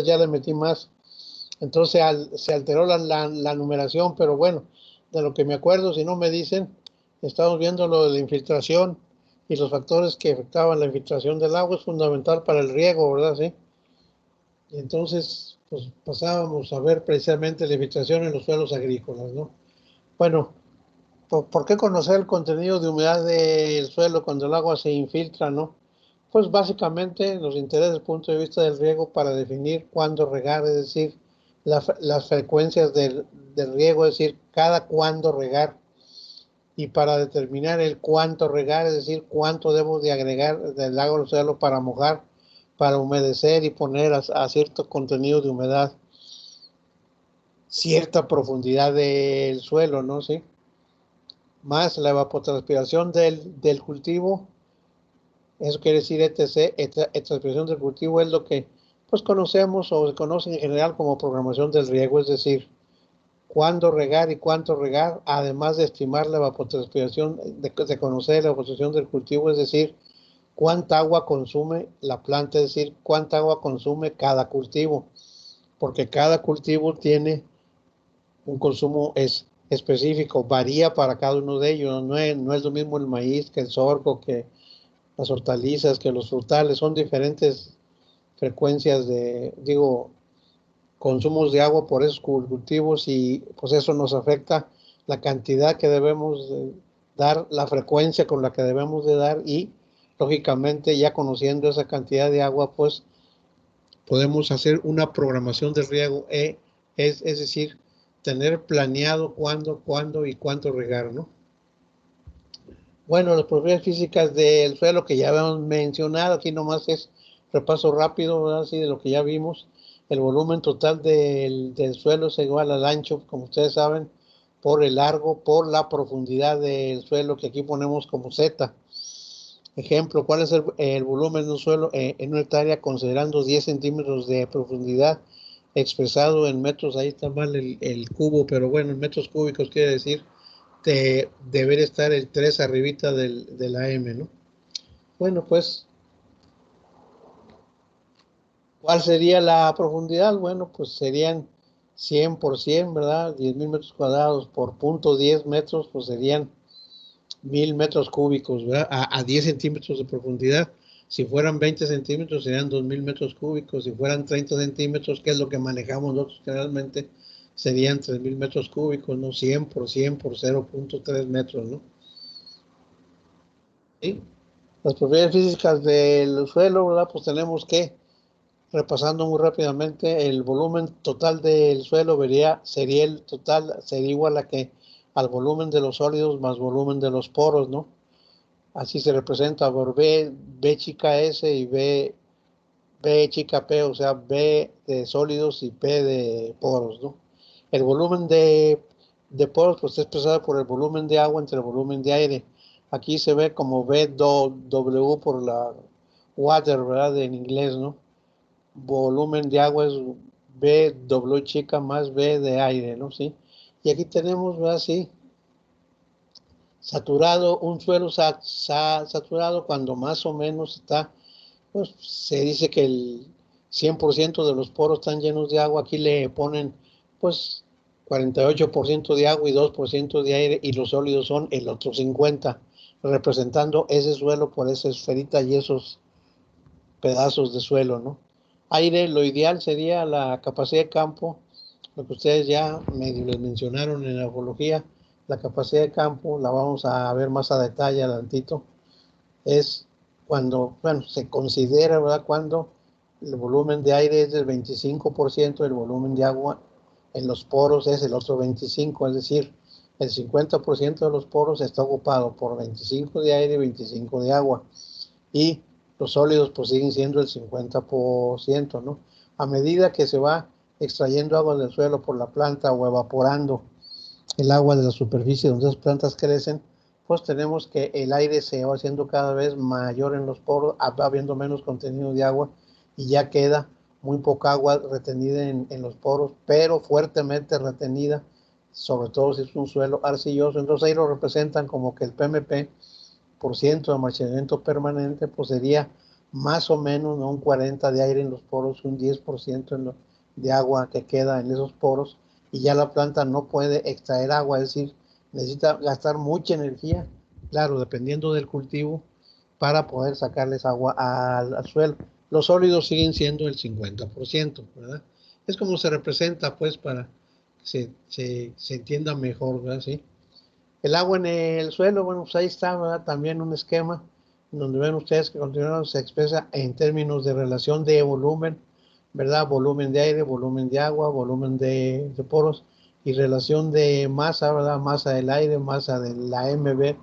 ya le metí más. Entonces se alteró la numeración, pero bueno, de lo que me acuerdo, si no me dicen, estamos viendo lo de la infiltración y los factores que afectaban la infiltración del agua es fundamental para el riego, ¿verdad? Sí. Y entonces, pues pasábamos a ver precisamente la infiltración en los suelos agrícolas, ¿no? Bueno, ¿por qué conocer el contenido de humedad del suelo cuando el agua se infiltra, no? Pues básicamente nos interesa desde el punto de vista del riego para definir cuándo regar, es decir, las frecuencias del riego, es decir, cada cuándo regar. Y para determinar el cuánto regar, es decir, cuánto debo de agregar del agua al suelo para mojar, para humedecer y poner a cierto contenido de humedad, cierta profundidad del suelo, ¿no? Sí. Más la evapotranspiración del cultivo. Eso quiere decir esta expresión del cultivo es lo que pues conocemos o se conoce en general como programación del riego, es decir, cuándo regar y cuánto regar, además de estimar la evapotranspiración, de conocer la evapotranspiración del cultivo, es decir, cuánta agua consume la planta, es decir, cuánta agua consume cada cultivo, porque cada cultivo tiene un consumo específico, varía para cada uno de ellos, no es lo mismo el maíz que el sorgo, que las hortalizas, que los frutales, son diferentes frecuencias consumos de agua por esos cultivos y pues eso nos afecta la cantidad que debemos de dar, la frecuencia con la que debemos de dar y lógicamente ya conociendo esa cantidad de agua pues podemos hacer una programación de riego, es decir, tener planeado cuándo y cuánto regar, ¿no? Bueno, las propiedades físicas del suelo que ya habíamos mencionado, aquí nomás es repaso rápido, ¿verdad? Así de lo que ya vimos. El volumen total del suelo es igual al ancho, como ustedes saben, por el largo, por la profundidad del suelo, que aquí ponemos como Z. Ejemplo, ¿cuál es el volumen de un suelo en una hectárea considerando 10 centímetros de profundidad expresado en metros? Ahí está mal el cubo, pero bueno, en metros cúbicos quiere decir deber estar el 3 arribita de la M, ¿no? Bueno, pues, ¿cuál sería la profundidad? Bueno, pues serían 100 por 100, ¿verdad? 10,000 metros cuadrados por punto 10 metros, pues serían 1,000 metros cúbicos, ¿verdad? A 10 centímetros de profundidad. Si fueran 20 centímetros, serían 2,000 metros cúbicos. Si fueran 30 centímetros, que es lo que manejamos nosotros generalmente, serían 3,000 metros cúbicos, ¿no? 100 por 0,3 metros, ¿no? ¿Sí? Las propiedades físicas del suelo, ¿verdad? Pues tenemos que, repasando muy rápidamente, el volumen total del suelo sería el total, sería igual al volumen de los sólidos más volumen de los poros, ¿no? Así se representa por B chica S y B chica P, o sea, B de sólidos y P de poros, ¿no? El volumen de poros pues está expresado por el volumen de agua entre el volumen de aire. Aquí se ve como W por la water, ¿verdad? En inglés, ¿no? Volumen de agua es W chica más B de aire, ¿no? Sí. Y aquí tenemos, ¿verdad? Sí, saturado, un suelo saturado cuando más o menos está, pues se dice que el 100% de los poros están llenos de agua, aquí le ponen pues 48% de agua y 2% de aire y los sólidos son el otro 50%, representando ese suelo por esa esferita y esos pedazos de suelo, ¿no? Aire, lo ideal sería la capacidad de campo, lo que ustedes ya medio les mencionaron en la ecología, la capacidad de campo, la vamos a ver más a detalle adelantito, es cuando, bueno, se considera, ¿verdad? Cuando el volumen de aire es del 25%, el volumen de agua en los poros es el otro 25%, es decir, el 50% de los poros está ocupado por 25 de aire y 25 de agua. Y los sólidos pues siguen siendo el 50%, ¿no? A medida que se va extrayendo agua del suelo por la planta o evaporando el agua de la superficie donde esas plantas crecen, pues tenemos que el aire se va haciendo cada vez mayor en los poros, va habiendo menos contenido de agua y ya queda muy poca agua retenida en los poros, pero fuertemente retenida, sobre todo si es un suelo arcilloso. Entonces ahí lo representan como que el PMP, por ciento de almacenamiento permanente, pues sería más o menos, ¿no? Un 40% de aire en los poros, un 10% de agua que queda en esos poros, y ya la planta no puede extraer agua, es decir, necesita gastar mucha energía, claro, dependiendo del cultivo, para poder sacarles agua al suelo. Los sólidos siguen siendo el 50%, ¿verdad? Es como se representa, pues, para que se entienda mejor, ¿verdad? ¿Sí? El agua en el suelo, bueno, pues ahí está, ¿verdad? También un esquema donde ven ustedes que continuamente se expresa en términos de relación de volumen, ¿verdad? Volumen de aire, volumen de agua, volumen de poros y relación de masa, ¿verdad? Masa del aire, masa de la MB,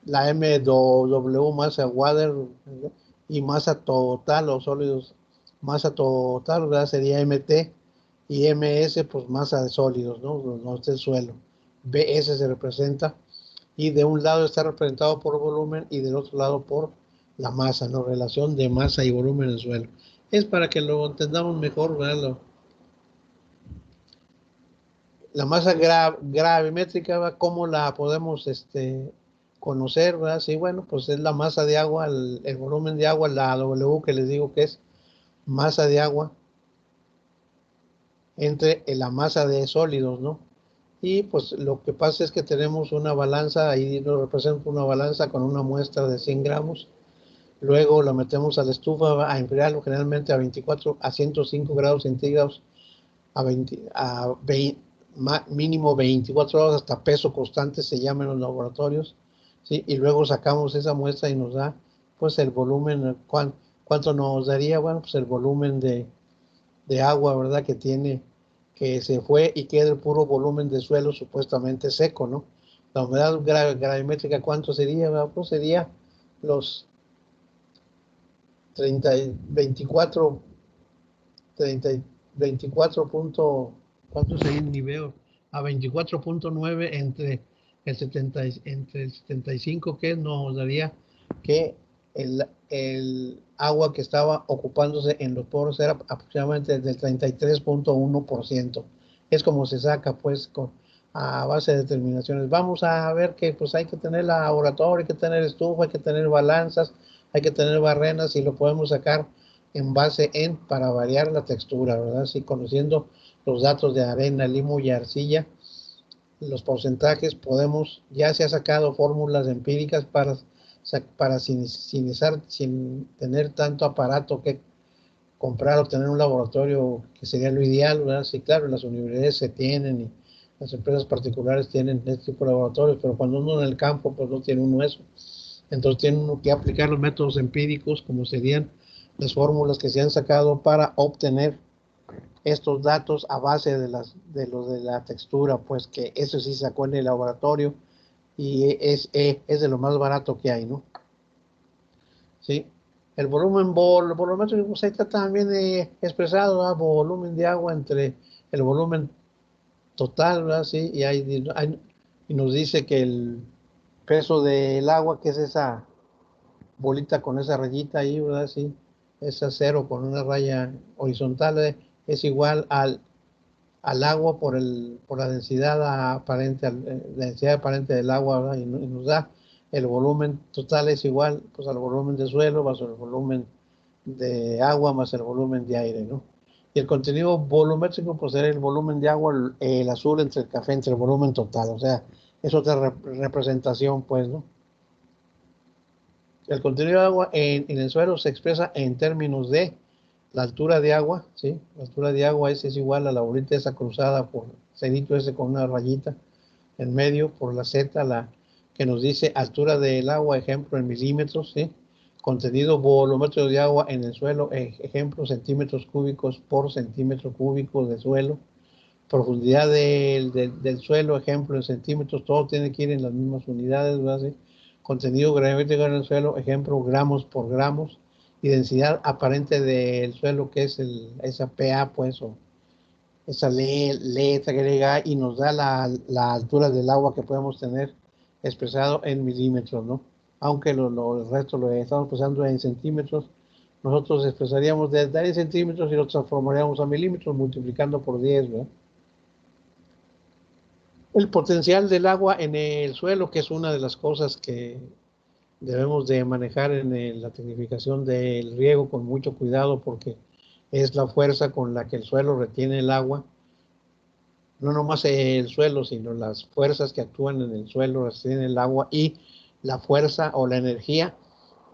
la MW, masa water, ¿verdad? Y masa total, los sólidos, masa total, ¿verdad? Sería MT y MS, pues masa de sólidos, ¿no? No es el suelo. BS se representa y de un lado está representado por volumen y del otro lado por la masa, ¿no? Relación de masa y volumen en el suelo. Es para que lo entendamos mejor, ¿verdad? La masa gravimétrica, ¿cómo la podemos conocer, ¿verdad? Sí, bueno, pues es la masa de agua, el volumen de agua, la W que les digo que es masa de agua entre la masa de sólidos, ¿no? Y pues lo que pasa es que tenemos una balanza, ahí nos representa una balanza con una muestra de 100 gramos. Luego la metemos a la estufa a enfriarlo generalmente a 24 a 105 grados centígrados a mínimo 24 horas hasta peso constante se llama en los laboratorios, ¿sí? Y luego sacamos esa muestra y nos da pues el volumen, ¿cuánto nos daría? Bueno, pues el volumen de agua, ¿verdad? Que tiene, que se fue y queda el puro volumen de suelo supuestamente seco, ¿no? La humedad gravimétrica, ¿cuánto sería? ¿Verdad? Pues sería los 30, 24, 30, 24 punto, ¿cuánto sería el nivel? A 24.9 entre el 75 que nos daría que el agua que estaba ocupándose en los poros era aproximadamente del 33.1%. Es como se saca pues a base de determinaciones. Vamos a ver que pues hay que tener laboratorio, hay que tener estufa, hay que tener balanzas, hay que tener barrenas y lo podemos sacar en base en para variar la textura, ¿verdad? Sí, conociendo los datos de arena, limo y arcilla, los porcentajes, podemos, ya se ha sacado fórmulas empíricas para sin tener tanto aparato que comprar o tener un laboratorio que sería lo ideal, ¿verdad? Sí, claro, las universidades se tienen y las empresas particulares tienen este tipo de laboratorios, pero cuando uno en el campo, pues no tiene uno eso. Entonces tiene uno que aplicar los métodos empíricos, como serían las fórmulas que se han sacado para obtener estos datos a base de la textura, pues que eso sí se sacó en el laboratorio y es de lo más barato que hay, ¿no? Sí. El volumen volumétrico, pues ahí está también expresado, ¿verdad? Volumen de agua entre el volumen total, ¿verdad? Sí, y nos dice que el peso del agua, que es esa bolita con esa rayita ahí, ¿verdad? Sí, esa cero con una raya horizontal, es igual al agua por la densidad aparente, la densidad aparente del agua, ¿verdad? Y nos da el volumen total es igual pues al volumen de suelo más el volumen de agua más el volumen de aire, ¿no? Y el contenido volumétrico pues era el volumen de agua, el azul entre el café, entre el volumen total, o sea, es otra representación, pues, ¿no? El contenido de agua en el suelo se expresa en términos de la altura de agua, ¿sí? La altura de agua es igual a la bolita esa cruzada por cerito ese con una rayita en medio por la Z, la que nos dice altura del agua, ejemplo en milímetros, ¿sí? Contenido volumétrico de agua en el suelo, ejemplo centímetros cúbicos por centímetro cúbico de suelo. Profundidad del suelo, ejemplo en centímetros, todo tiene que ir en las mismas unidades, ¿verdad? ¿Sí? Contenido gravímetico en el suelo, ejemplo gramos por gramos, y densidad aparente del suelo, que es esa PA, pues, o esa letra griega, y nos da la altura del agua que podemos tener expresado en milímetros, ¿no? Aunque el resto lo estamos expresando en centímetros, nosotros expresaríamos desde 10 centímetros y lo transformaríamos a milímetros multiplicando por 10, ¿verdad? El potencial del agua en el suelo, que es una de las cosas que debemos de manejar en la tecnificación del riego con mucho cuidado porque es la fuerza con la que el suelo retiene el agua. No nomás el suelo, sino las fuerzas que actúan en el suelo retienen el agua y la fuerza o la energía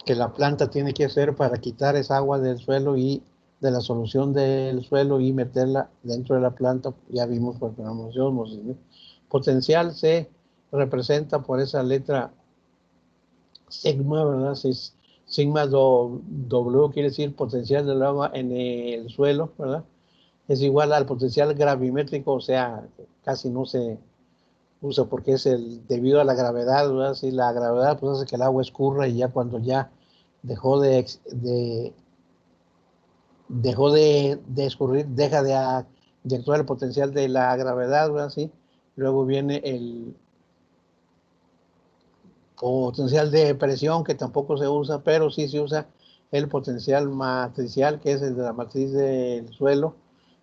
que la planta tiene que hacer para quitar esa agua del suelo y de la solución del suelo y meterla dentro de la planta. Ya vimos por osmosis, ¿no? Potencial se representa por esa letra sigma, ¿verdad? Sigma W quiere decir potencial del agua en el suelo, ¿verdad? Es igual al potencial gravimétrico, o sea, casi no se usa porque es debido a la gravedad, ¿verdad? Sí, la gravedad pues hace que el agua escurra y ya cuando ya dejó de escurrir, deja de actuar el potencial de la gravedad, ¿verdad? Sí. Luego viene el potencial de presión, que tampoco se usa, pero sí se usa el potencial matricial, que es el de la matriz del suelo,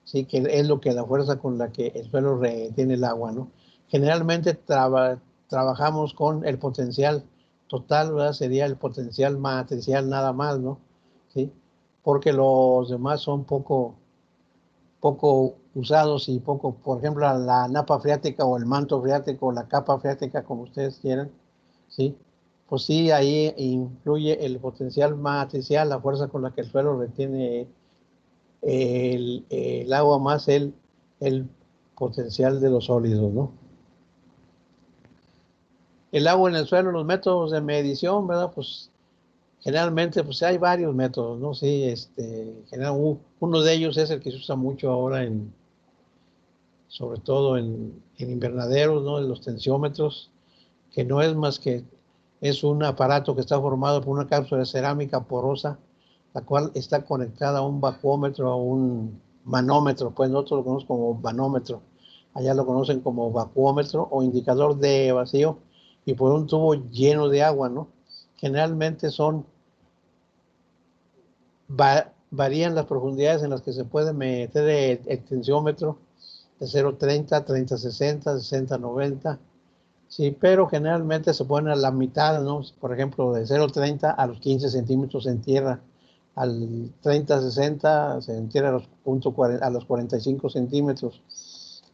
sí, que es lo que la fuerza con la que el suelo retiene el agua, ¿no? Generalmente trabajamos con el potencial total, ¿verdad? Sería el potencial matricial nada más, ¿no? Sí, porque los demás son poco usados y poco, por ejemplo, la napa freática o el manto freático o la capa freática, como ustedes quieran, ¿sí? Pues sí, ahí influye el potencial matricial, la fuerza con la que el suelo retiene el agua más el potencial de los sólidos, ¿no? El agua en el suelo, los métodos de medición, ¿verdad? Pues generalmente, pues hay varios métodos, ¿no? Sí, uno de ellos es el que se usa mucho ahora sobre todo en invernaderos, ¿no? En los tensiómetros, que no es más que es un aparato que está formado por una cápsula de cerámica porosa, la cual está conectada a un vacuómetro, a un manómetro, pues nosotros lo conocemos como manómetro, allá lo conocen como vacuómetro o indicador de vacío, y por un tubo lleno de agua, ¿no? Generalmente varían las profundidades en las que se puede meter el tensiómetro, de 0,30, 30,60, 60,90. Sí, pero generalmente se pone a la mitad, ¿no? Por ejemplo, de 0,30 a los 15 centímetros en tierra, al 30,60 se entierra a los 45 centímetros,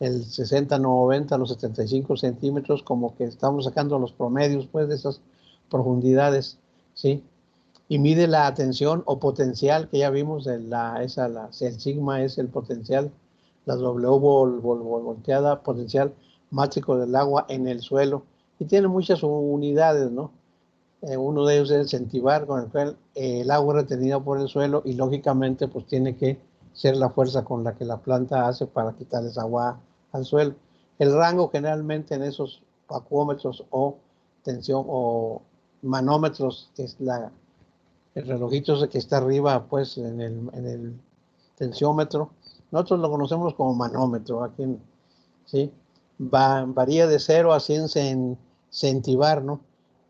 el 60,90 a los 75 centímetros, como que estamos sacando los promedios, pues, de esas profundidades, ¿sí? Y mide la tensión o potencial que ya vimos, el sigma es el potencial, la W volteada, potencial mátrico del agua en el suelo, y tiene muchas unidades, ¿no? Uno de ellos es el centibar, con el cual el agua retenida por el suelo, y lógicamente pues tiene que ser la fuerza con la que la planta hace para quitar esa agua al suelo. El rango generalmente en esos vacuómetros o tensión o manómetros, que es el relojito ese que está arriba, pues, en el tensiómetro. Nosotros lo conocemos como manómetro, aquí, ¿sí? Varía de 0 a 100 centibar, ¿no?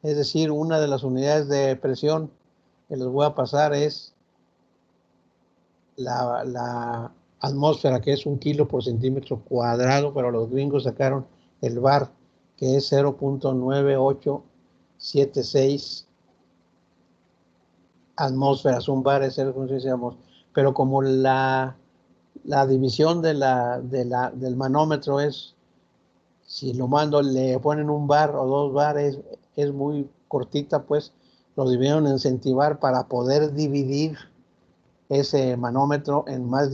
Es decir, una de las unidades de presión que les voy a pasar es la atmósfera, que es 1 kilo por centímetro cuadrado, pero los gringos sacaron el bar, que es 0,9876 atmósferas, un bar es el, pero como la división del manómetro es, si lo mando, le ponen un bar o 2 bares, es muy cortita, pues lo dividieron en centibar para poder dividir ese manómetro en más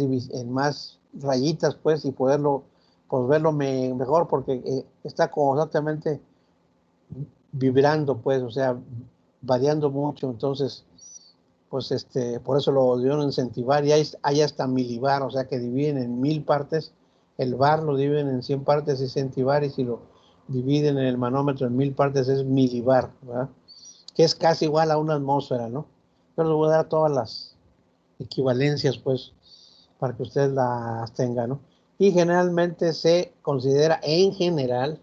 rayitas, pues, y poderlo, pues, verlo mejor, porque está constantemente vibrando, pues, o sea, variando mucho, entonces pues por eso lo dieron en centibar, y hay hasta milibar, o sea que dividen en 1000 partes, el bar lo dividen en 100 partes y centibar, y si lo dividen en el manómetro en 1000 partes es milibar, ¿verdad? Que es casi igual a una atmósfera, ¿no? Yo les voy a dar todas las equivalencias, pues, para que ustedes las tengan, ¿no? Y generalmente se considera en general,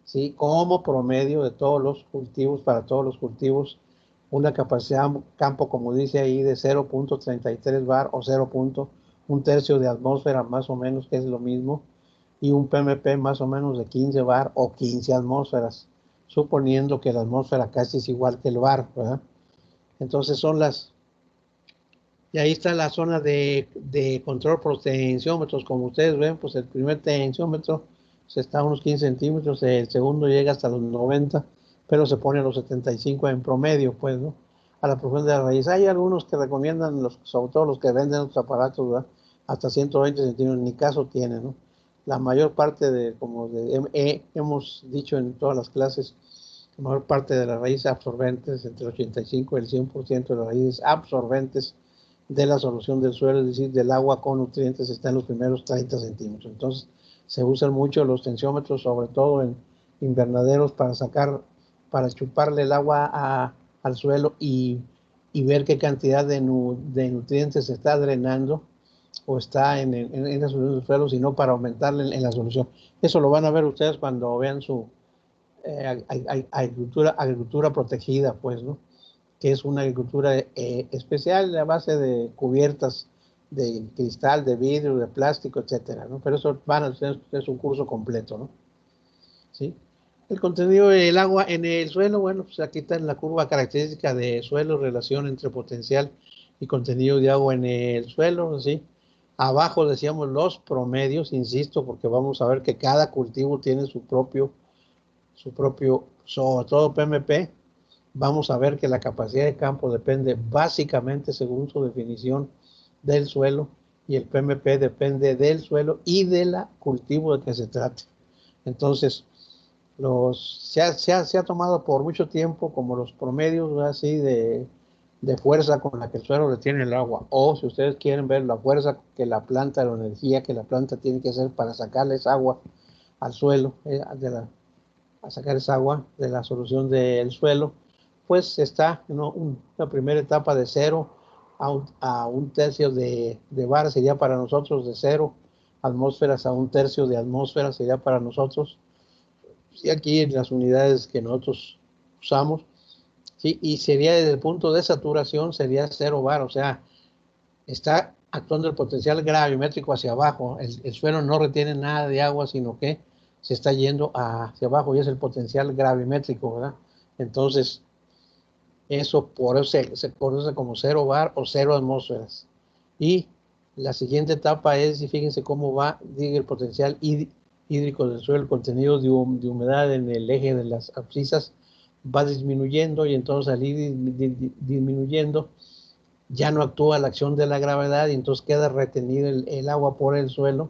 ¿sí? Como promedio de todos los cultivos, para todos los cultivos, una capacidad campo, como dice ahí, de 0,33 bar o 0,1 tercio de atmósfera, más o menos, que es lo mismo, y un PMP más o menos de 15 bar o 15 atmósferas. suponiendo que la atmósfera casi es igual que el mar, ¿verdad? Entonces y ahí está la zona de control por tensiómetros. Como ustedes ven, pues el primer tensiómetro se está a unos 15 centímetros, el segundo llega hasta los 90, pero se pone a los 75 en promedio, pues, ¿no? A la profundidad de la raíz. Hay algunos que recomiendan, sobre todo los que venden los aparatos, ¿verdad? Hasta 120 centímetros, ni caso tiene, ¿no? La mayor parte hemos dicho en todas las clases, la mayor parte de las raíces absorbentes, entre el 85 y el 100% de las raíces absorbentes de la solución del suelo, es decir, del agua con nutrientes, está en los primeros 30 centímetros. Entonces, se usan mucho los tensiómetros, sobre todo en invernaderos, para chuparle el agua al suelo y ver qué cantidad de nutrientes se está drenando o está en la solución del suelo, sino para aumentarle en la solución. Eso lo van a ver ustedes cuando vean su agricultura protegida, pues, ¿no? Que es una agricultura especial a base de cubiertas de cristal, de vidrio, de plástico, etcétera, ¿no? Pero eso van a ser es un curso completo, ¿no? ¿Sí? El contenido del agua en el suelo, bueno, pues aquí está en la curva característica de suelo, relación entre potencial y contenido de agua en el suelo, ¿sí? Abajo decíamos los promedios, insisto, porque vamos a ver que cada cultivo tiene su propio, sobre todo PMP. Vamos a ver que la capacidad de campo depende básicamente, según su definición, del suelo, y el PMP depende del suelo y del cultivo de que se trate. Entonces, se ha tomado por mucho tiempo como los promedios así de fuerza con la que el suelo retiene el agua, o si ustedes quieren ver la fuerza que la planta, la energía que la planta tiene que hacer para sacarle esa agua al suelo, a sacar esa agua de la solución del suelo, pues está una primera etapa de 0 a un tercio de bar sería para nosotros, de 0 atmósferas a un tercio de atmósfera sería para nosotros. Sí, aquí en las unidades que nosotros usamos, sí, y sería desde el punto de saturación, sería 0 bar, o sea, está actuando el potencial gravimétrico hacia abajo, el suelo no retiene nada de agua, sino que se está yendo hacia abajo y es el potencial gravimétrico, ¿verdad? Entonces, eso por eso se conoce como 0 bar o 0 atmósferas. Y la siguiente etapa es, y fíjense cómo va, diga, el potencial hídrico del suelo, el contenido de humedad en el eje de las abscisas va disminuyendo, y entonces al ir disminuyendo ya no actúa la acción de la gravedad y entonces queda retenido el agua por el suelo,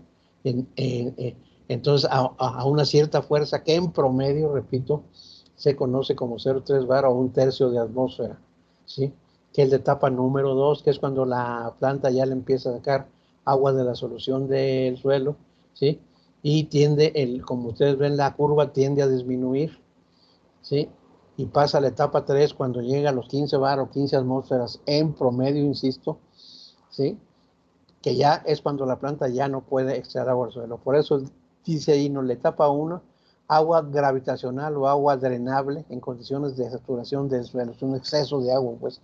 entonces a una cierta fuerza que en promedio, repito, se conoce como 0,3 bar o un tercio de atmósfera, ¿sí? Que es la etapa número 2, que es cuando la planta ya le empieza a sacar agua de la solución del suelo, ¿sí? Y como ustedes ven, la curva tiende a disminuir, ¿sí? Y pasa a la etapa 3 cuando llega a los 15 bar o 15 atmósferas en promedio, insisto, ¿sí? Que ya es cuando la planta ya no puede extraer agua al suelo. Por eso dice ahí, no, la etapa 1, agua gravitacional o agua drenable en condiciones de saturación del suelo. Es un exceso de agua, pues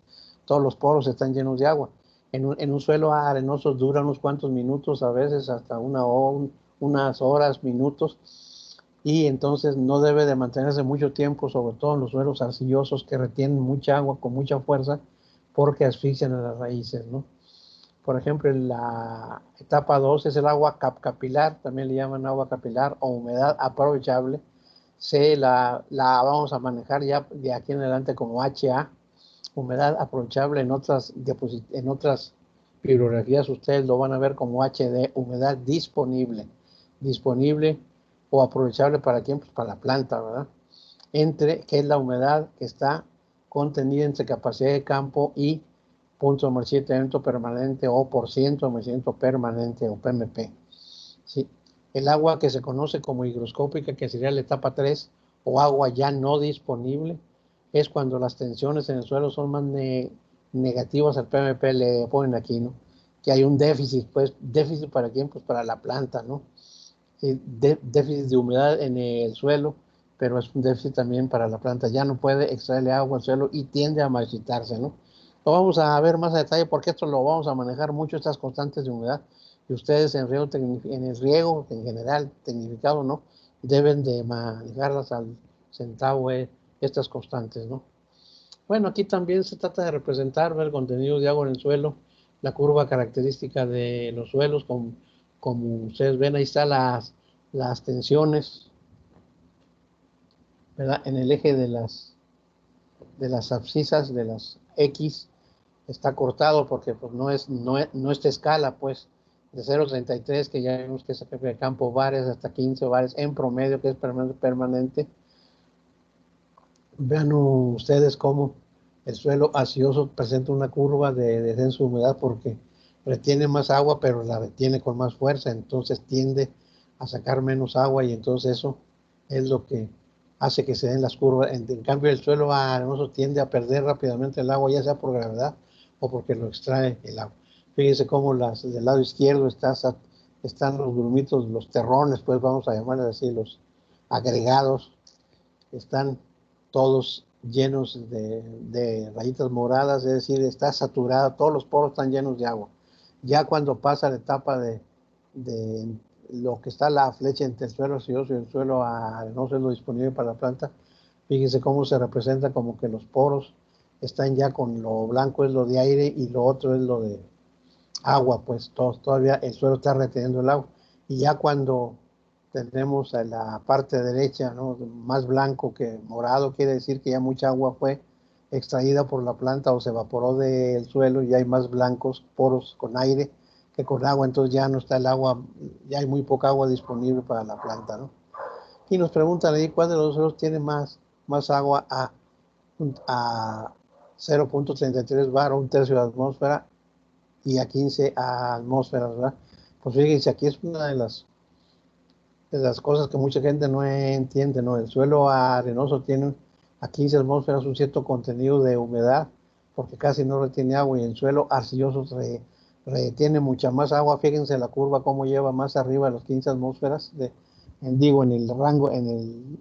todos los poros están llenos de agua. En un suelo arenoso dura unos cuantos minutos, a veces hasta unas horas, minutos, y entonces no debe de mantenerse mucho tiempo, sobre todo en los suelos arcillosos que retienen mucha agua con mucha fuerza, porque asfixian a las raíces, ¿no? Por ejemplo, en la etapa 2 es el agua capilar, también le llaman agua capilar o humedad aprovechable. La vamos a manejar ya de aquí en adelante como HA, humedad aprovechable. En otras bibliografías ustedes lo van a ver como HD, humedad disponible o aprovechable. ¿Para quién? Pues para la planta, ¿verdad? Que es la humedad que está contenida entre capacidad de campo y punto de almacenamiento permanente o por ciento de almacenamiento permanente o PMP. ¿Sí? El agua que se conoce como higroscópica, que sería la etapa 3, o agua ya no disponible, es cuando las tensiones en el suelo son más negativas al PMP, le ponen aquí, ¿no? Que hay un déficit, pues, ¿déficit para quién? Pues para la planta, ¿no? Déficit de humedad en el suelo, pero es un déficit también para la planta. Ya no puede extraerle agua al suelo y tiende a marchitarse, ¿no? Lo vamos a ver más a detalle porque esto lo vamos a manejar mucho, estas constantes de humedad, y ustedes en el riego en general, tecnificado, ¿no? Deben de manejarlas al centavo, estas constantes, ¿no? Bueno, aquí también se trata de representar el contenido de agua en el suelo, la curva característica de los suelos, como ustedes ven, ahí están las tensiones, ¿verdad? En el eje de las abscisas, de las X, está cortado porque pues, no esta escala, pues, de 0,33, que ya vimos que es el campo bares, hasta 15 bares en promedio, que es permanente. Vean ustedes cómo el suelo arcilloso presenta una curva de descenso de humedad porque retiene más agua, pero la retiene con más fuerza, entonces tiende a sacar menos agua y entonces eso es lo que hace que se den las curvas. En cambio, el suelo arenoso tiende a perder rápidamente el agua, ya sea por gravedad o porque lo extrae el agua. Fíjense cómo del lado izquierdo están los grumitos, los terrones, pues vamos a llamarles así, los agregados, están todos llenos de rayitas moradas, es decir, está saturada, todos los poros están llenos de agua. Ya cuando pasa la etapa de lo que está la flecha entre el suelo arcilloso y el suelo arenoso, es lo disponible para la planta, fíjense cómo se representa como que los poros están ya con lo blanco es lo de aire y lo otro es lo de agua, pues todavía el suelo está reteniendo el agua. Y ya cuando tenemos a la parte derecha, ¿no?, más blanco que morado, quiere decir que ya mucha agua fue extraída por la planta o se evaporó del suelo y hay más blancos poros con aire que con agua, entonces ya no está el agua, ya hay muy poca agua disponible para la planta, ¿no? Y nos preguntan ahí cuál de los suelos tiene más agua a 0,33 bar, o un tercio de la atmósfera, y a 15 atmósferas, ¿verdad? Pues fíjense, aquí es una de las cosas que mucha gente no entiende, ¿no? El suelo arenoso tiene a 15 atmósferas un cierto contenido de humedad, porque casi no retiene agua, y el suelo arcilloso retiene mucha más agua. Fíjense la curva cómo lleva más arriba de las 15 atmósferas, en el rango, en el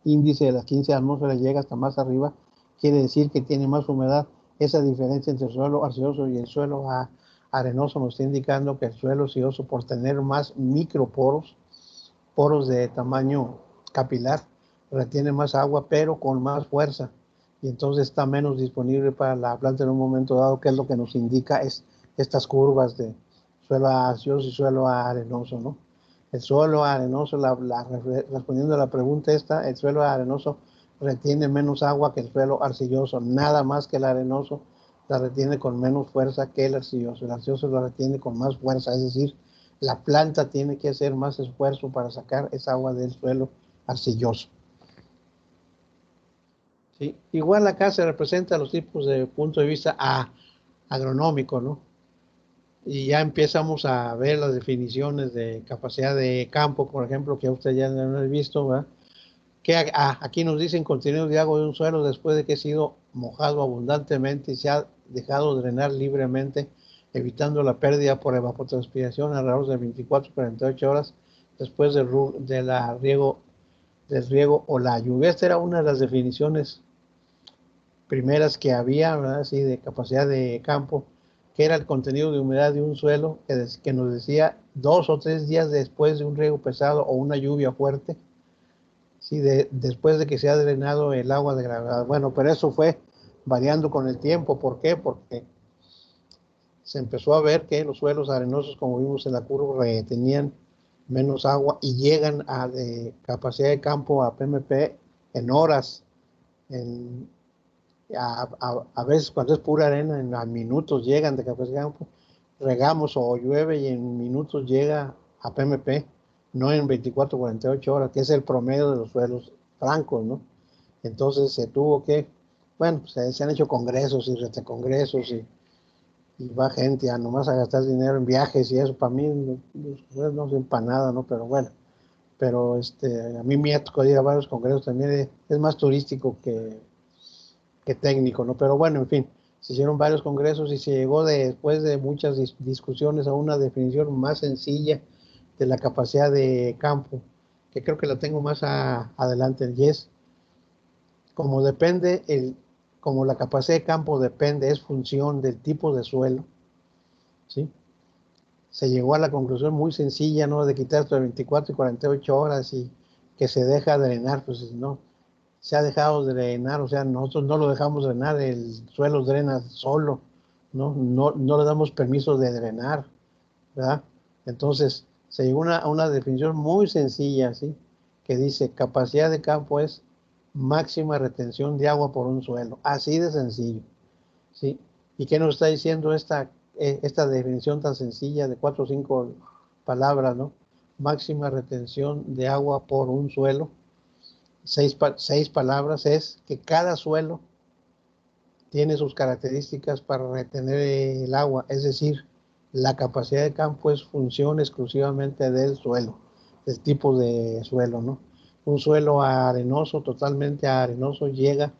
índice de las 15 atmósferas llega hasta más arriba, quiere decir que tiene más humedad. Esa diferencia entre el suelo arcilloso y el suelo arenoso nos está indicando que el suelo arcilloso, por tener más microporos, poros de tamaño capilar, retiene más agua, pero con más fuerza, y entonces está menos disponible para la planta en un momento dado, que es lo que nos indica estas curvas de suelo arcilloso y suelo arenoso, ¿no? El suelo arenoso, respondiendo a la pregunta esta, el suelo arenoso retiene menos agua que el suelo arcilloso, nada más que el arenoso la retiene con menos fuerza que el arcilloso la retiene con más fuerza, es decir, la planta tiene que hacer más esfuerzo para sacar esa agua del suelo arcilloso. ¿Sí? Igual acá se representan los tipos de punto de vista agronómico, ¿no? Y ya empezamos a ver las definiciones de capacidad de campo, por ejemplo, que usted ya no ha visto, ¿verdad? Que aquí nos dicen contenido de agua de un suelo después de que ha sido mojado abundantemente y se ha dejado drenar libremente, evitando la pérdida por evapotranspiración alrededor de 24 a 48 horas después del riego o la lluvia. Esta era una de las definiciones primeras que había, ¿verdad? Sí, de capacidad de campo, que era el contenido de humedad de un suelo, que nos decía 2 o 3 días después de un riego pesado o una lluvia fuerte, sí, después de que se ha drenado el agua de gravedad. Bueno, pero eso fue variando con el tiempo. ¿Por qué? Porque se empezó a ver que los suelos arenosos, como vimos en la curva, retenían menos agua y llegan de capacidad de campo a PMP en horas, a veces cuando es pura arena, a minutos llegan de capacidad de campo. Regamos o llueve y en minutos llega a PMP, no en 24 o 48 horas, que es el promedio de los suelos francos, ¿no? Entonces se tuvo que, bueno, se han hecho congresos y retecongresos y va gente a nomás a gastar dinero en viajes y eso. Para mí no sirve para nada, ¿no? Pero bueno, pero a mí me ha tocado ir a varios congresos también, es más turístico que técnico, ¿no? Pero bueno, en fin, se hicieron varios congresos y se llegó después de muchas discusiones a una definición más sencilla de la capacidad de campo, que creo que la tengo más adelante, y es como como la capacidad de campo depende, es función del tipo de suelo, ¿sí? Se llegó a la conclusión muy sencilla, ¿no? De quitar entre 24 y 48 horas y que se deja drenar, pues no. se ha dejado de drenar, o sea, nosotros no lo dejamos drenar, el suelo drena solo, no le damos permiso de drenar, ¿verdad? Entonces, se llegó a una definición muy sencilla, ¿sí? Que dice, capacidad de campo es máxima retención de agua por un suelo, así de sencillo, ¿sí? ¿Y qué nos está diciendo esta definición tan sencilla de 4 o 5 palabras, ¿no? Máxima retención de agua por un suelo, seis palabras, es que cada suelo tiene sus características para retener el agua, es decir, la capacidad de campo es función exclusivamente del suelo, del tipo de suelo, ¿no? Un suelo arenoso, totalmente arenoso, llega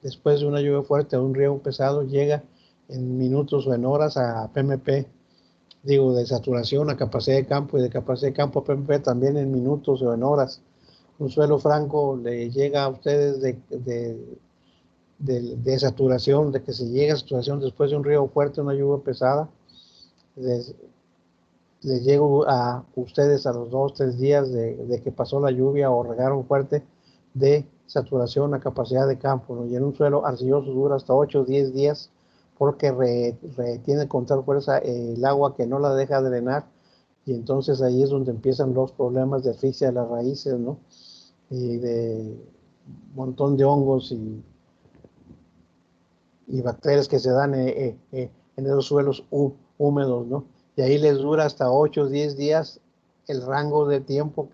después de una lluvia fuerte o un riego pesado, llega en minutos o en horas a PMP, digo, de saturación a capacidad de campo, y de capacidad de campo a PMP también en minutos o en horas. Un suelo franco le llega a ustedes de saturación, de que se llega a saturación después de un río fuerte, una lluvia pesada, les llega a ustedes a los 2 o 3 días de que pasó la lluvia o regaron fuerte, de saturación a capacidad de campo, ¿no? Y en un suelo arcilloso dura hasta 8 o 10 días porque retiene con tal fuerza el agua que no la deja drenar, y entonces ahí es donde empiezan los problemas de asfixia de las raíces, ¿no? Y de un montón de hongos y bacterias que se dan en esos suelos húmedos, ¿no? Y ahí les dura hasta 8 o 10 días el rango de tiempo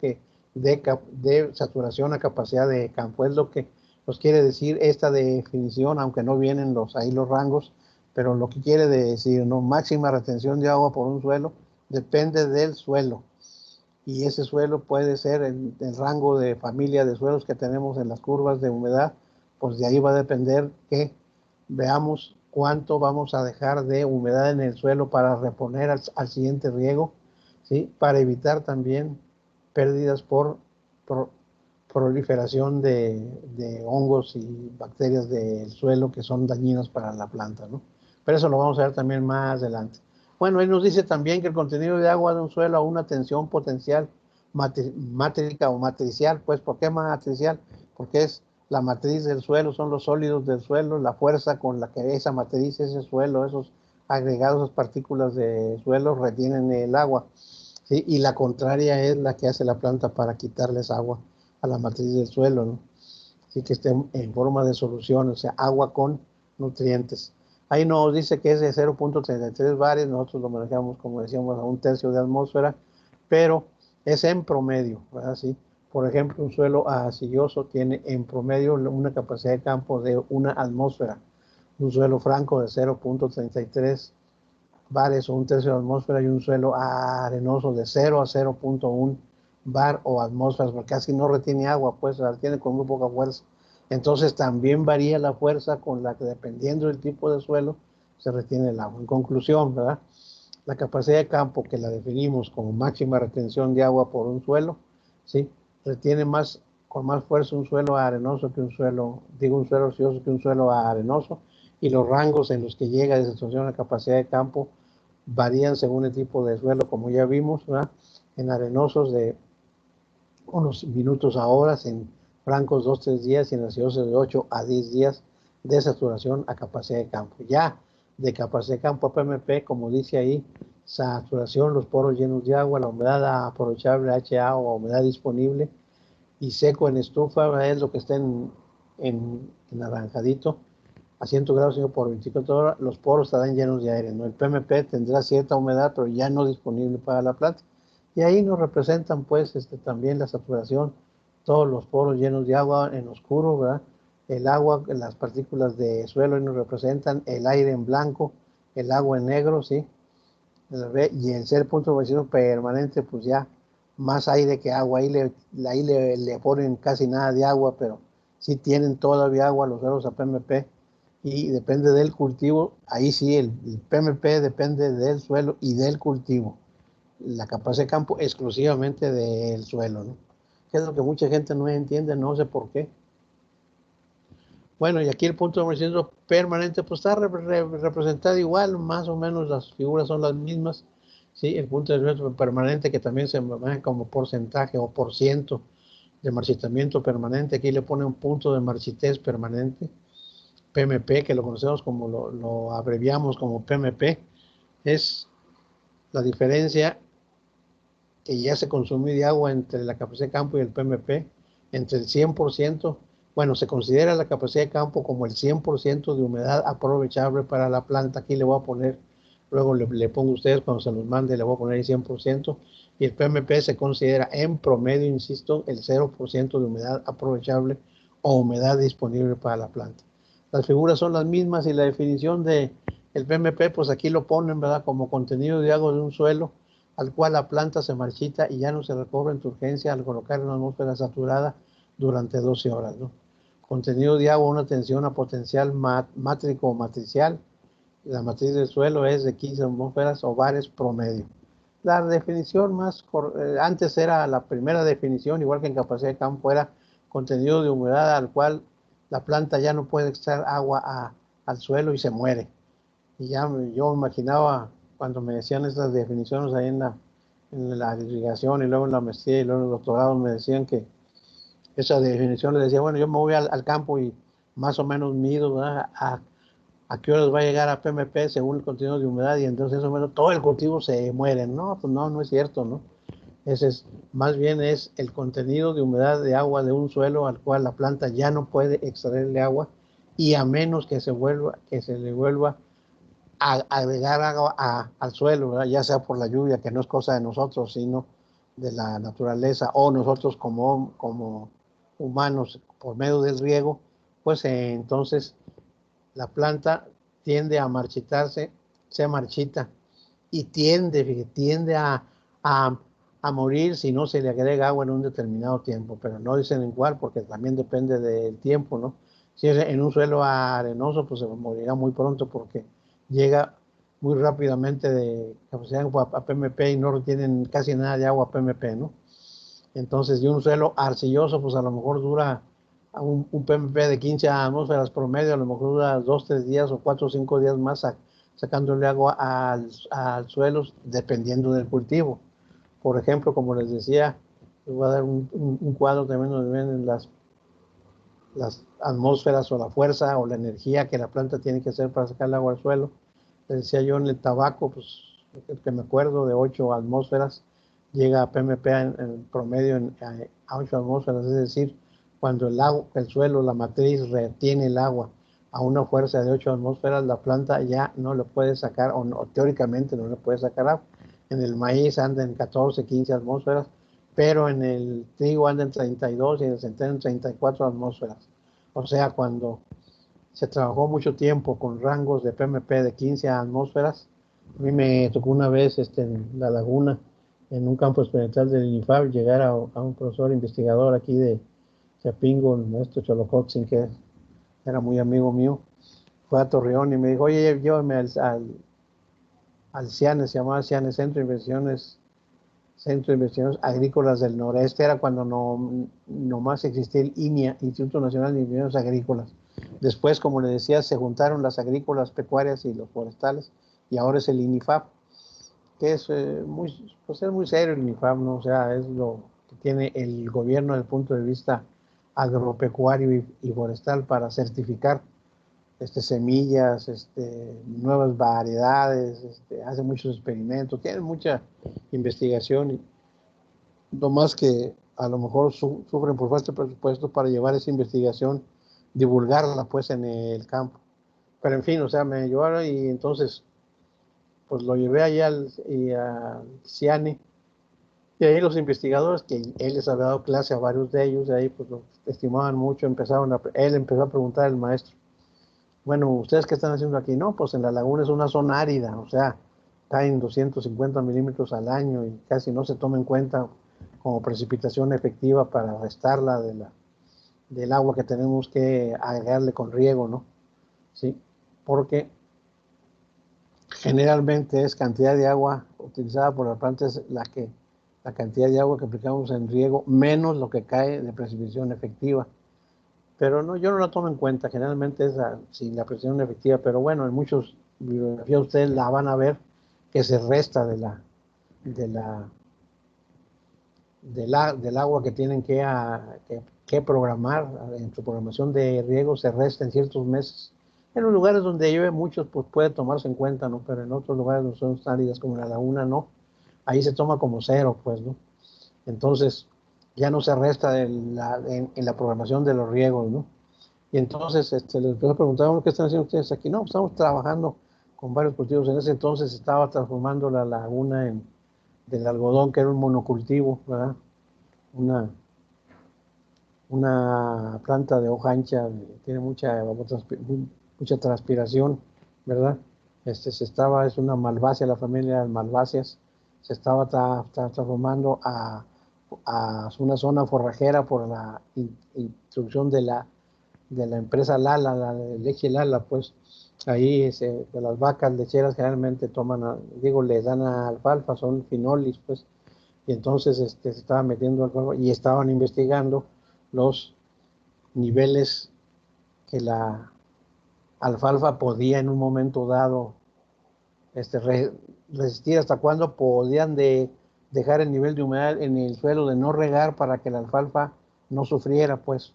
de saturación a capacidad de campo. Es lo que nos quiere decir esta definición, aunque no vienen ahí los rangos, pero lo que quiere decir, ¿no? Máxima retención de agua por un suelo depende del suelo. Y ese suelo puede ser el rango de familia de suelos que tenemos en las curvas de humedad, pues de ahí va a depender que veamos cuánto vamos a dejar de humedad en el suelo para reponer al siguiente riego, ¿sí? Para evitar también pérdidas por proliferación de hongos y bacterias del suelo que son dañinas para la planta, ¿no? Pero eso lo vamos a ver también más adelante. Bueno, él nos dice también que el contenido de agua de un suelo a una tensión potencial mátrica o matricial. Pues, ¿por qué matricial? Porque es la matriz del suelo, son los sólidos del suelo, la fuerza con la que esa matriz, ese suelo, esos agregados, esas partículas de suelo retienen el agua, ¿sí? Y la contraria es la que hace la planta para quitarles agua a la matriz del suelo, ¿no? Así que esté en forma de solución, o sea, agua con nutrientes. Ahí nos dice que es de 0.33 bares, nosotros lo manejamos, como decíamos, a 1/3 de atmósfera, pero es en promedio, ¿verdad? Sí. Por ejemplo, un suelo arcilloso tiene en promedio una capacidad de campo de 1 atmósfera. Un suelo franco de 0.33 bares o 1/3 de la atmósfera, y un suelo arenoso de 0 a 0.1 bar o atmósferas, porque casi no retiene agua, pues la retiene con muy poca fuerza. Entonces también varía la fuerza con la que, dependiendo del tipo de suelo, se retiene el agua. En conclusión, ¿verdad? La capacidad de campo, que la definimos como máxima retención de agua por un suelo, ¿sí? Retiene con más fuerza un suelo arenoso que un suelo ocioso que un suelo arenoso, y los rangos en los que llega esa situación, la capacidad de campo, varían según el tipo de suelo, como ya vimos, ¿verdad? En arenosos de unos minutos a horas, en francos 2 o 3 días, y en arcillosos de 8 a 10 días de saturación a capacidad de campo. Ya de capacidad de campo a PMP, como dice ahí, saturación, los poros llenos de agua, la humedad aprovechable, HA o humedad disponible, y seco en estufa, es lo que está en naranjadito, a 100 grados por 24 horas, los poros estarán llenos de aire, ¿no? El PMP tendrá cierta humedad, pero ya no disponible para la planta. Y ahí nos representan, pues, también la saturación, todos los poros llenos de agua en oscuro, ¿verdad? El agua, las partículas de suelo, ahí nos representan el aire en blanco, el agua en negro, ¿sí? Y el ser punto de vacío permanente, pues ya más aire que agua. Ahí le ponen casi nada de agua, pero sí tienen todavía agua los suelos a PMP, y depende del cultivo. Ahí sí, el PMP depende del suelo y del cultivo. La capacidad de campo exclusivamente del suelo, ¿no? Que es lo que mucha gente no entiende, no sé por qué. Bueno, y aquí el punto de movimiento permanente, pues está representado igual, más o menos las figuras son las mismas, ¿sí? El punto de movimiento permanente, que también se maneja como porcentaje o por ciento de marchitamiento permanente. Aquí le pone un punto de marchitez permanente, PMP, que lo conocemos como, lo abreviamos como PMP. Es la diferencia que ya se consumió de agua entre la capacidad de campo y el PMP, entre el 100%, bueno, se considera la capacidad de campo como el 100% de humedad aprovechable para la planta. Aquí le voy a poner, luego le pongo a ustedes cuando se los mande, le voy a poner el 100%, y el PMP se considera en promedio, insisto, el 0% de humedad aprovechable o humedad disponible para la planta. Las figuras son las mismas y la definición de el PMP, pues aquí lo ponen, ¿verdad? Como contenido de agua de un suelo al cual la planta se marchita y ya no se recobre en tu urgencia al colocar en una atmósfera saturada durante 12 horas, ¿no? Contenido de agua, una tensión a potencial mátrico o matricial. La matriz del suelo es de 15 atmósferas o bares promedio. La definición antes era la primera definición, igual que en capacidad de campo, era contenido de humedad al cual la planta ya no puede extraer agua al suelo y se muere. Y ya yo imaginaba cuando me decían estas definiciones ahí en la irrigación y luego en la maestría y luego en el doctorado me decían que esa definición les decía, bueno, yo me voy al campo y más o menos mido, ¿verdad? A qué horas va a llegar a PMP según el contenido de humedad y entonces eso menos todo el cultivo se muere. No, pues no es cierto, ¿no? Ese es, más bien es el contenido de humedad de agua de un suelo al cual la planta ya no puede extraerle agua y a menos que se le vuelva agregar agua al suelo, ¿verdad? Ya sea por la lluvia, que no es cosa de nosotros, sino de la naturaleza, o nosotros como humanos por medio del riego, pues entonces la planta tiende a marchitarse, se marchita y tiende a, a morir si no se le agrega agua en un determinado tiempo, pero no dicen en cuál, porque también depende del tiempo, ¿no? Si es en un suelo arenoso, pues se morirá muy pronto porque llega muy rápidamente de capacidad a PMP y no retienen casi nada de agua a PMP, ¿no? Entonces, y un suelo arcilloso, pues a lo mejor dura un PMP de 15 atmósferas promedio, a lo mejor dura 2, 3 días o 4 o 5 días más sacándole agua al suelo, dependiendo del cultivo. Por ejemplo, como les decía, les voy a dar un cuadro también donde ven las atmósferas o la fuerza o la energía que la planta tiene que hacer para sacar el agua al suelo. Les decía yo en el tabaco, pues el que me acuerdo de 8 atmósferas llega a PMP en promedio a 8 atmósferas, es decir, cuando el suelo, la matriz retiene el agua a una fuerza de 8 atmósferas, la planta ya no le puede sacar, o teóricamente no le puede sacar agua. En el maíz anda en 14, 15 atmósferas, pero en el trigo anda en 32 y en el centeno en 34 atmósferas. O sea, cuando se trabajó mucho tiempo con rangos de PMP de 15 atmósferas, a mí me tocó una vez en La Laguna, en un campo experimental del INIFAB, llegar a un profesor investigador aquí de Chapingo, el maestro Cholocotzin, que era muy amigo mío, fue a Torreón y me dijo, oye, llévame al CIANES, se llamaba CIANES, Centro de Investigaciones Agrícolas del Noreste, era cuando no más existía el INIA, Instituto Nacional de Ingenieros Agrícolas. Después, como le decía, se juntaron las agrícolas, pecuarias y los forestales, y ahora es el INIFAP, que es pues es muy serio el INIFAP, ¿no? O sea, es lo que tiene el gobierno desde el punto de vista agropecuario y forestal para certificar semillas, nuevas variedades, hace muchos experimentos, tiene mucha investigación, y no más que a lo mejor sufren por falta de presupuesto para llevar esa investigación, divulgarla pues en el campo. Pero en fin, o sea, me llevaron y entonces pues lo llevé allá al CIANE, y ahí los investigadores, que él les había dado clase a varios de ellos, de ahí pues lo estimaban mucho, él empezó a preguntar al maestro, bueno, ¿ustedes qué están haciendo aquí? No, pues en la laguna es una zona árida, o sea, caen 250 milímetros al año y casi no se toma en cuenta como precipitación efectiva para restarla del agua que tenemos que agregarle con riego, ¿no? Sí, porque generalmente es cantidad de agua utilizada por la planta, es la cantidad de agua que aplicamos en riego menos lo que cae de precipitación efectiva. Pero no, yo no la tomo en cuenta, generalmente es sin la precisión efectiva, pero bueno, en muchas bibliografías ustedes la van a ver que se resta de la del agua que tienen que programar en su programación de riego se resta en ciertos meses. En los lugares donde llueve muchos, pues puede tomarse en cuenta, ¿no? Pero en otros lugares donde son áridas como la laguna, no. Ahí se toma como cero, pues, ¿no? Entonces, ya no se resta en la programación de los riegos, ¿no? Y entonces les preguntábamos qué están haciendo ustedes aquí. No, estamos trabajando con varios cultivos. En ese entonces estaba transformando la laguna del algodón, que era un monocultivo, ¿verdad? Una planta de hoja ancha, tiene mucha transpiración, ¿verdad? Es una malvácea, la familia de malváceas, se estaba transformando a una zona forrajera por la introducción de la empresa Lala, la de leche Lala, pues ahí de las vacas lecheras generalmente le dan alfalfa, son finolis, pues, y entonces se estaba metiendo algo y estaban investigando los niveles que la alfalfa podía en un momento dado resistir, hasta cuándo podían dejar el nivel de humedad en el suelo, de no regar para que la alfalfa no sufriera, pues,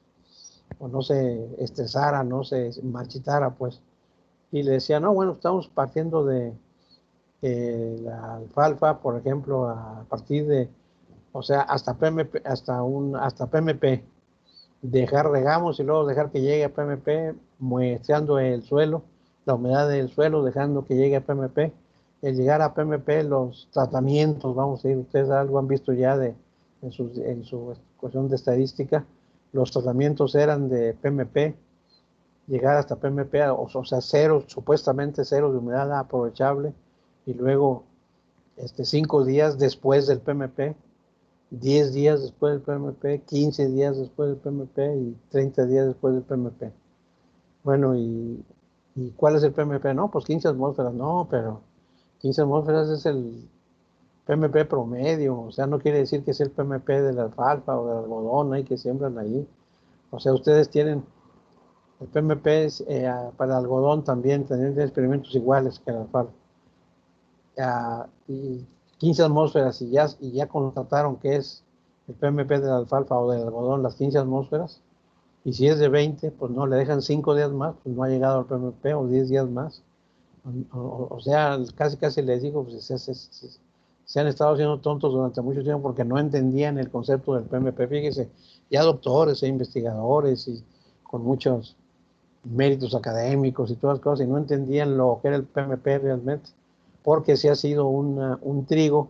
o no se estresara, no se marchitara, pues. Y le decía, no, bueno, estamos partiendo de la alfalfa, por ejemplo, a partir de, o sea, hasta PMP, hasta PMP, regamos y luego dejar que llegue a PMP, muestreando el suelo, la humedad del suelo, dejando que llegue a PMP. El llegar a PMP, los tratamientos, vamos a decir, ustedes algo han visto ya en su cuestión de estadística, los tratamientos eran de PMP, llegar hasta PMP, o sea, cero, supuestamente cero de humedad aprovechable, y luego 5 días después del PMP, 10 días después del PMP, 15 días después del PMP y 30 días después del PMP. Bueno, ¿y cuál es el PMP? No, pues 15 atmósferas, no, pero 15 atmósferas es el PMP promedio, o sea, no quiere decir que es el PMP de la alfalfa o del algodón, hay que siembran ahí. O sea, ustedes tienen, el PMP es, para el algodón también, tienen experimentos iguales que la alfalfa. Y 15 atmósferas y ya constataron que es el PMP de la alfalfa o del algodón, las 15 atmósferas, y si es de 20, pues no, le dejan 5 días más, pues no ha llegado al PMP, o 10 días más. O sea, casi les digo, pues se han estado haciendo tontos durante mucho tiempo porque no entendían el concepto del PMP. Fíjese, ya doctores e investigadores y con muchos méritos académicos y todas las cosas, y no entendían lo que era el PMP realmente, porque si ha sido un trigo,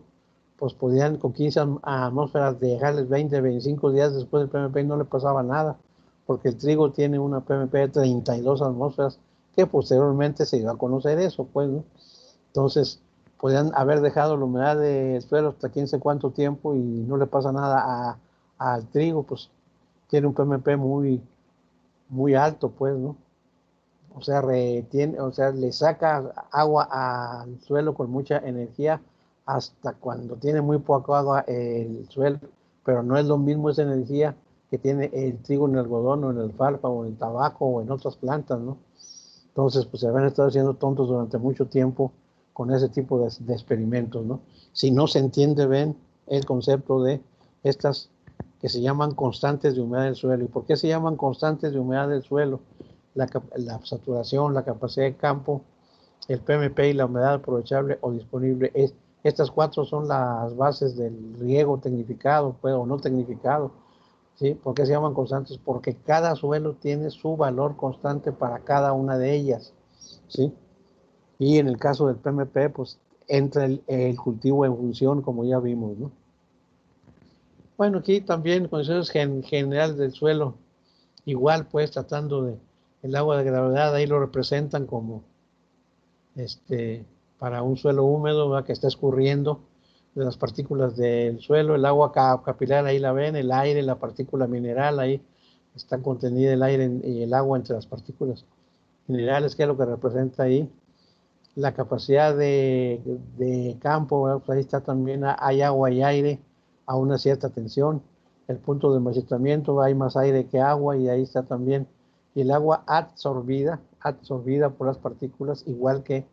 pues podían con 15 atmósferas dejarles 20, 25 días después del PMP y no le pasaba nada, porque el trigo tiene una PMP de 32 atmósferas, que posteriormente se iba a conocer eso, pues, ¿no? Entonces, podían haber dejado la humedad del suelo hasta quién sé cuánto tiempo y no le pasa nada al trigo, pues tiene un PMP muy, muy alto, pues, ¿no? Le saca agua al suelo con mucha energía hasta cuando tiene muy poca agua el suelo, pero no es lo mismo esa energía que tiene el trigo en el algodón o en el alfalfa o en el tabaco o en otras plantas, ¿no? Entonces, pues se habían estado haciendo tontos durante mucho tiempo con ese tipo de experimentos, ¿no? Si no se entiende bien el concepto de estas que se llaman constantes de humedad del suelo. ¿Y por qué se llaman constantes de humedad del suelo? La saturación, la capacidad de campo, el PMP y la humedad aprovechable o disponible. Estas 4 son las bases del riego tecnificado, pues, o no tecnificado. ¿Sí? ¿Por qué se llaman constantes? Porque cada suelo tiene su valor constante para cada una de ellas. ¿Sí? Y en el caso del PMP, pues entra el cultivo en función, como ya vimos, ¿no? Bueno, aquí también condiciones generales del suelo, igual pues tratando de el agua de gravedad, ahí lo representan como para un suelo húmedo, ¿verdad? Que está escurriendo de las partículas del suelo, el agua capilar ahí la ven, el aire, la partícula mineral, ahí está contenida el aire y el agua entre las partículas minerales, que es lo que representa ahí. La capacidad de campo, ¿verdad? Pues ahí está también, hay agua y aire a una cierta tensión. El punto de marchitamiento, hay más aire que agua y ahí está también. Y el agua absorbida por las partículas, igual que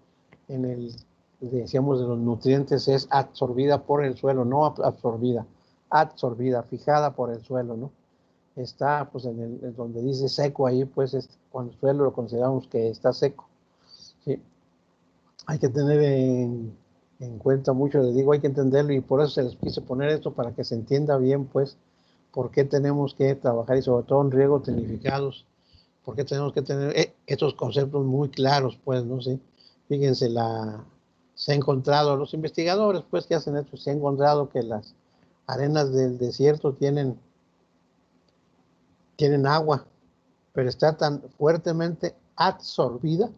decíamos de los nutrientes, es absorbida por el suelo, no absorbida, absorbida, fijada por el suelo, ¿no? Está pues en donde dice seco ahí, pues es cuando el suelo lo consideramos que está seco, ¿sí? Hay que tener en cuenta mucho, les digo, hay que entenderlo y por eso se les quise poner esto para que se entienda bien, pues, por qué tenemos que trabajar y sobre todo en riegos tecnificados, por qué tenemos que tener estos conceptos muy claros, pues, ¿no? Sí. Fíjense, se ha encontrado, los investigadores, pues, que hacen esto, se ha encontrado que las arenas del desierto tienen agua, pero está tan fuertemente absorbida,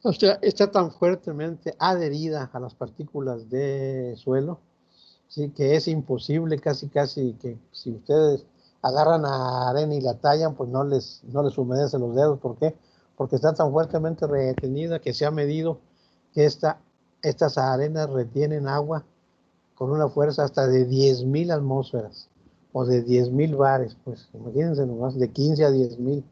o sea, está tan fuertemente adherida a las partículas de suelo, sí, que es imposible casi que si ustedes agarran a arena y la tallan, pues no les humedece los dedos. ¿Por qué? Porque está tan fuertemente retenida que se ha medido que estas arenas retienen agua con una fuerza hasta de 10,000 atmósferas o de 10,000 bares, pues imagínense nomás, de 15 a 10,000.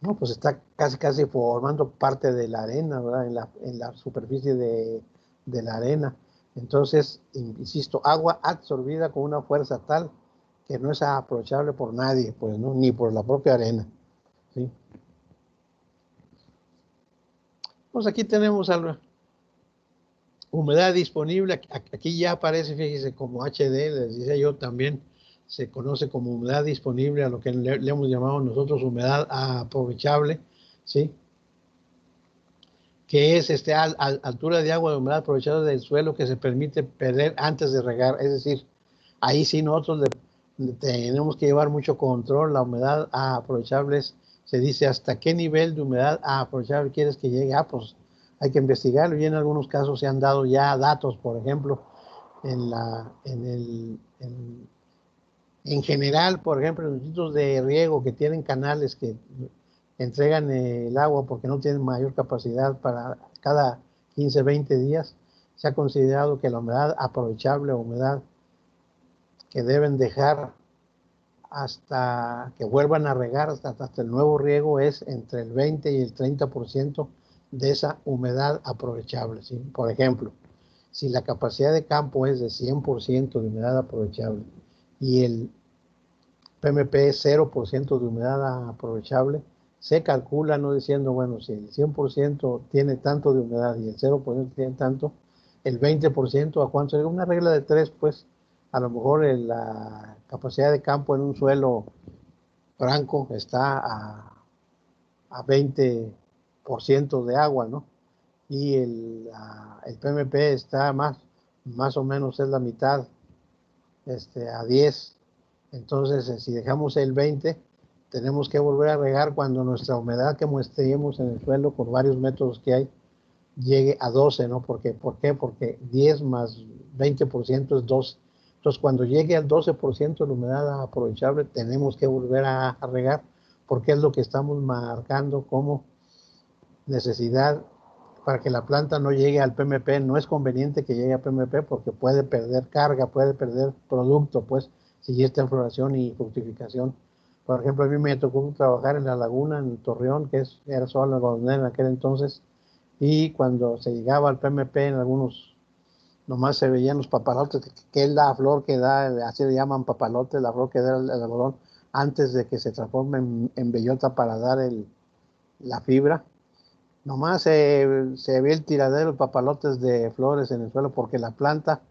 No, pues está casi formando parte de la arena, ¿verdad? En la superficie de la arena. Entonces, insisto, agua absorbida con una fuerza tal que no es aprovechable por nadie, pues, ¿no? Ni por la propia arena, ¿sí? Pues aquí tenemos la humedad disponible. Aquí ya aparece, fíjese, como HD, les decía yo también, se conoce como humedad disponible a lo que le hemos llamado nosotros humedad aprovechable, ¿sí? Que es altura de agua de humedad aprovechada del suelo que se permite perder antes de regar. Es decir, ahí sí nosotros le tenemos que llevar mucho control. La humedad aprovechable se dice hasta qué nivel de humedad aprovechable quieres que llegue. Pues hay que investigarlo y en algunos casos se han dado ya datos, por ejemplo, en general, por ejemplo, en los sitios de riego que tienen canales que entregan el agua porque no tienen mayor capacidad para cada 15, 20 días, se ha considerado que la humedad aprovechable o humedad que deben dejar hasta que vuelvan a regar, hasta el nuevo riego, es entre el 20 y el 30% de esa humedad aprovechable, ¿sí? Por ejemplo, si la capacidad de campo es de 100% de humedad aprovechable y el PMP es 0% de humedad aprovechable, se calcula no diciendo, bueno, si el 100% tiene tanto de humedad y el 0% tiene tanto, el 20% a cuánto sería una regla de 3, pues a lo mejor la capacidad de campo en un suelo franco está a 20% de agua, ¿no? Y el PMP está más o menos es la mitad, a 10. Entonces, si dejamos el 20, tenemos que volver a regar cuando nuestra humedad que muestremos en el suelo por varios métodos que hay llegue a 12, ¿no? ¿Por qué? Porque 10 más 20% es 12. Entonces, cuando llegue al 12% de la humedad aprovechable, tenemos que volver a regar, porque es lo que estamos marcando como necesidad para que la planta no llegue al PMP. No es conveniente que llegue al PMP porque puede perder carga, puede perder producto, pues, si está en floración y fructificación. Por ejemplo, a mí me tocó trabajar en la laguna, en Torreón, era solo algodonera en aquel entonces, y cuando se llegaba al PMP, en algunos, nomás se veían los papalotes, que es la flor que da, así le llaman papalote, la flor que da el algodón, antes de que se transforme en bellota para dar la fibra. Nomás se ve el tiradero de papalotes de flores en el suelo porque la planta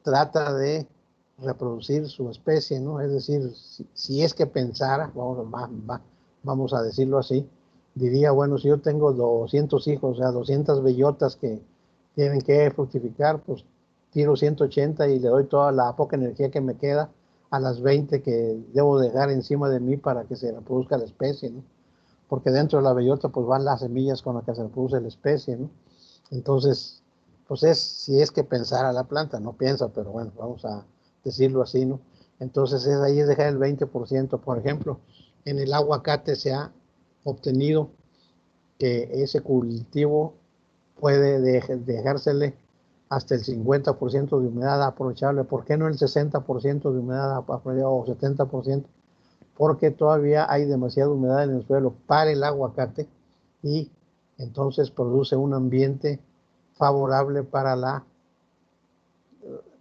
trata de reproducir su especie, ¿no? Es decir, si es que pensara, vamos a decirlo así, diría, bueno, si yo tengo 200 hijos, o sea, 200 bellotas que tienen que fructificar, pues tiro 180 y le doy toda la poca energía que me queda a las 20 que debo dejar encima de mí para que se reproduzca la especie, ¿no? Porque dentro de la bellota pues van las semillas con las que se reproduce la especie, ¿no? Entonces, pues si es que pensara la planta, no piensa, pero bueno, vamos a decirlo así, ¿no? Entonces ahí es dejar el 20%. Por ejemplo, en el aguacate se ha obtenido que ese cultivo puede dejársele hasta el 50% de humedad aprovechable. ¿Por qué no el 60% de humedad aprovechable o 70%? Porque todavía hay demasiada humedad en el suelo para el aguacate y entonces produce un ambiente favorable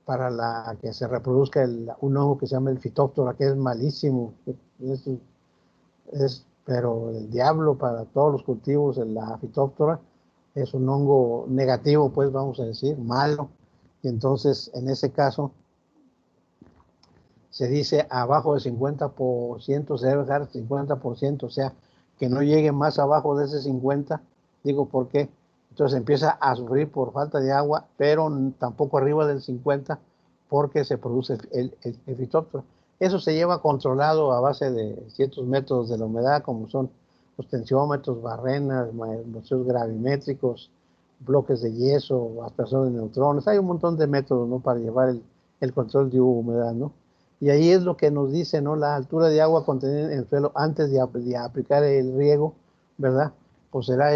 para que se reproduzca un hongo que se llama el Phytophthora, que es malísimo, pero el diablo para todos los cultivos, la Phytophthora es un hongo negativo, pues vamos a decir, malo, y entonces en ese caso se dice abajo del 50%, se debe dejar 50%, o sea, que no llegue más abajo de ese 50%, digo, ¿por qué? Entonces empieza a sufrir por falta de agua, pero tampoco arriba del 50%, porque se produce el Phytophthora. Eso se lleva controlado a base de ciertos métodos de la humedad, como son los tensiómetros, barrenas, muestreos gravimétricos, bloques de yeso, aspersores de neutrones. Hay un montón de métodos, ¿no?, para llevar el control de humedad, ¿no? Y ahí es lo que nos dice, ¿no?, la altura de agua contenida en el suelo antes de aplicar el riego, ¿verdad? Pues será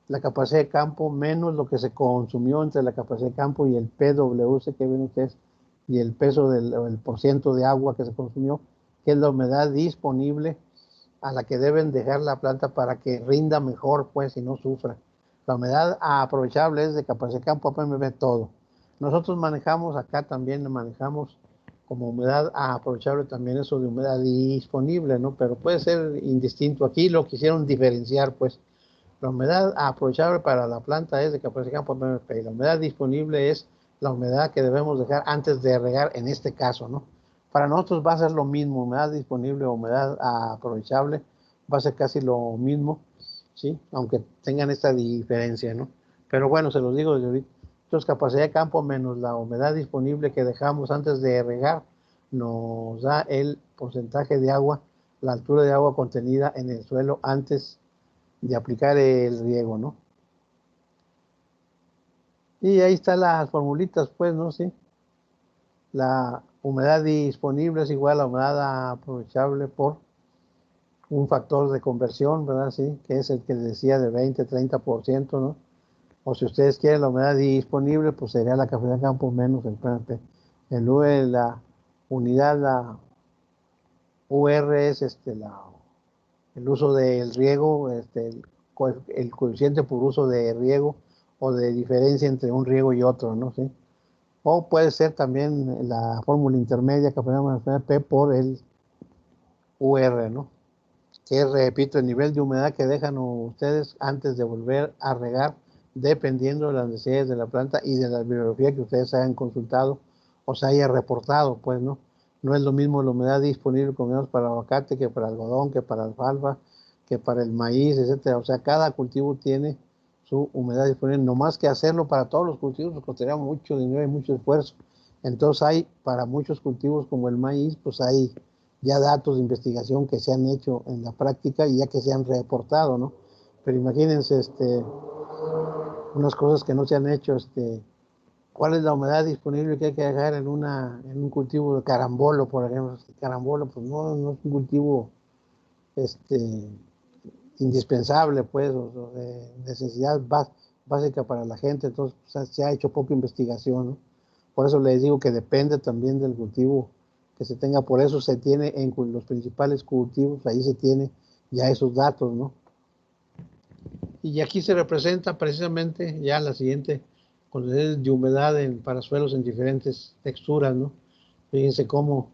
la capacidad de campo menos lo que se consumió entre la capacidad de campo y el PWC que ven ustedes, y el peso el porciento de agua que se consumió, que es la humedad disponible a la que deben dejar la planta para que rinda mejor, pues, y no sufra. La humedad aprovechable es de capacidad de campo, PMB, todo. Nosotros manejamos, acá también manejamos como humedad aprovechable también eso de humedad disponible, ¿no? Pero puede ser indistinto. Aquí lo quisieron diferenciar, pues. La humedad aprovechable para la planta es de capacidad de campo PMP, y la humedad disponible es la humedad que debemos dejar antes de regar en este caso, ¿no? Para nosotros va a ser lo mismo, humedad disponible o humedad aprovechable, va a ser casi lo mismo, ¿sí? Aunque tengan esta diferencia, ¿no? Pero bueno, se los digo desde ahorita. Entonces, capacidad de campo menos la humedad disponible que dejamos antes de regar nos da el porcentaje de agua, la altura de agua contenida en el suelo antes de aplicar el riego, ¿no? Y ahí están las formulitas, pues, ¿no? Sí. La humedad disponible es igual a la humedad aprovechable por un factor de conversión, ¿verdad? Sí, que es el que decía de 20-30%, ¿no? O si ustedes quieren la humedad disponible, pues sería la capacidad de campo menos el PMP. La unidad, la UR es el uso del riego, el coeficiente por uso de riego o de diferencia entre un riego y otro, ¿no? ¿Sí? O puede ser también la fórmula intermedia que ponemos en P por el UR, ¿no? Que es, repito, el nivel de humedad que dejan ustedes antes de volver a regar, dependiendo de las necesidades de la planta y de la bibliografía que ustedes hayan consultado o se haya reportado, pues, ¿no? No es lo mismo la humedad disponible con menos para aguacate que para algodón, que para alfalfa, que para el maíz, etcétera. O sea, cada cultivo tiene su humedad disponible. No más que hacerlo para todos los cultivos nos costaría mucho dinero y mucho esfuerzo. Entonces hay, para muchos cultivos como el maíz, pues hay ya datos de investigación que se han hecho en la práctica y ya que se han reportado, ¿no? Pero imagínense, unas cosas que no se han hecho, ¿cuál es la humedad disponible que hay que dejar en un cultivo de carambolo, por ejemplo? El carambolo, pues no es un cultivo, indispensable, pues, o de necesidad básica para la gente, entonces pues, se ha hecho poca investigación, ¿no? Por eso les digo que depende también del cultivo que se tenga, por eso se tiene en los principales cultivos, ahí se tiene ya esos datos, ¿no? Y aquí se representa precisamente ya la siguiente condiciones de humedad para suelos en diferentes texturas, ¿no? Fíjense cómo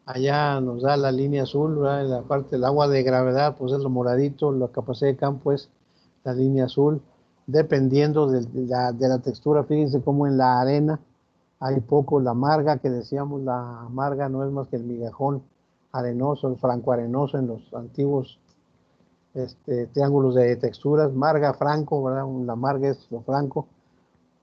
allá nos da la línea azul, ¿verdad? En la parte del agua de gravedad, pues es lo moradito, la capacidad de campo es la línea azul, dependiendo de la textura. Fíjense cómo en la arena hay poco, la marga, que decíamos, la marga no es más que el migajón arenoso, el francoarenoso en los antiguos triángulos de texturas, marga franco, ¿verdad? La marga es lo franco.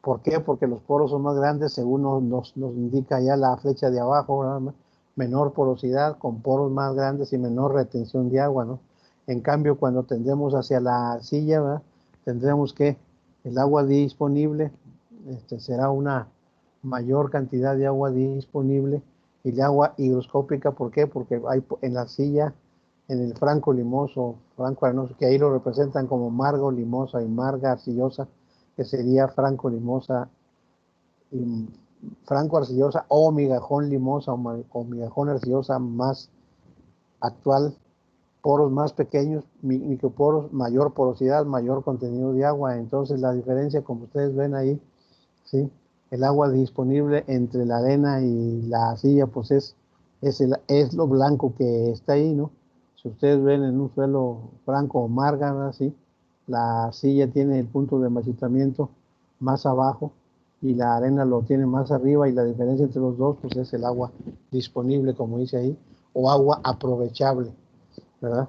¿Por qué? Porque los poros son más grandes, según nos indica ya la flecha de abajo, ¿verdad? Menor porosidad, con poros más grandes y menor retención de agua, ¿no? En cambio, cuando tendemos hacia la arcilla, ¿verdad? Tendremos que el agua disponible será una mayor cantidad de agua disponible y de agua higroscópica. ¿Por qué? Porque hay en la arcilla, en el franco limoso, franco arenoso, que ahí lo representan como margo limosa y marga arcillosa, que sería franco limosa y franco arcillosa o migajón limosa o migajón arcillosa más actual, poros más pequeños, microporos, mayor porosidad, mayor contenido de agua. Entonces la diferencia, como ustedes ven ahí, ¿sí? el agua disponible entre la arena y la arcilla, pues es lo blanco que está ahí, ¿no? Si ustedes ven en un suelo franco o marga, así, la arcilla tiene el punto de marchitamiento más abajo y la arena lo tiene más arriba, y la diferencia entre los dos, pues es el agua disponible, como dice ahí, o agua aprovechable, ¿verdad?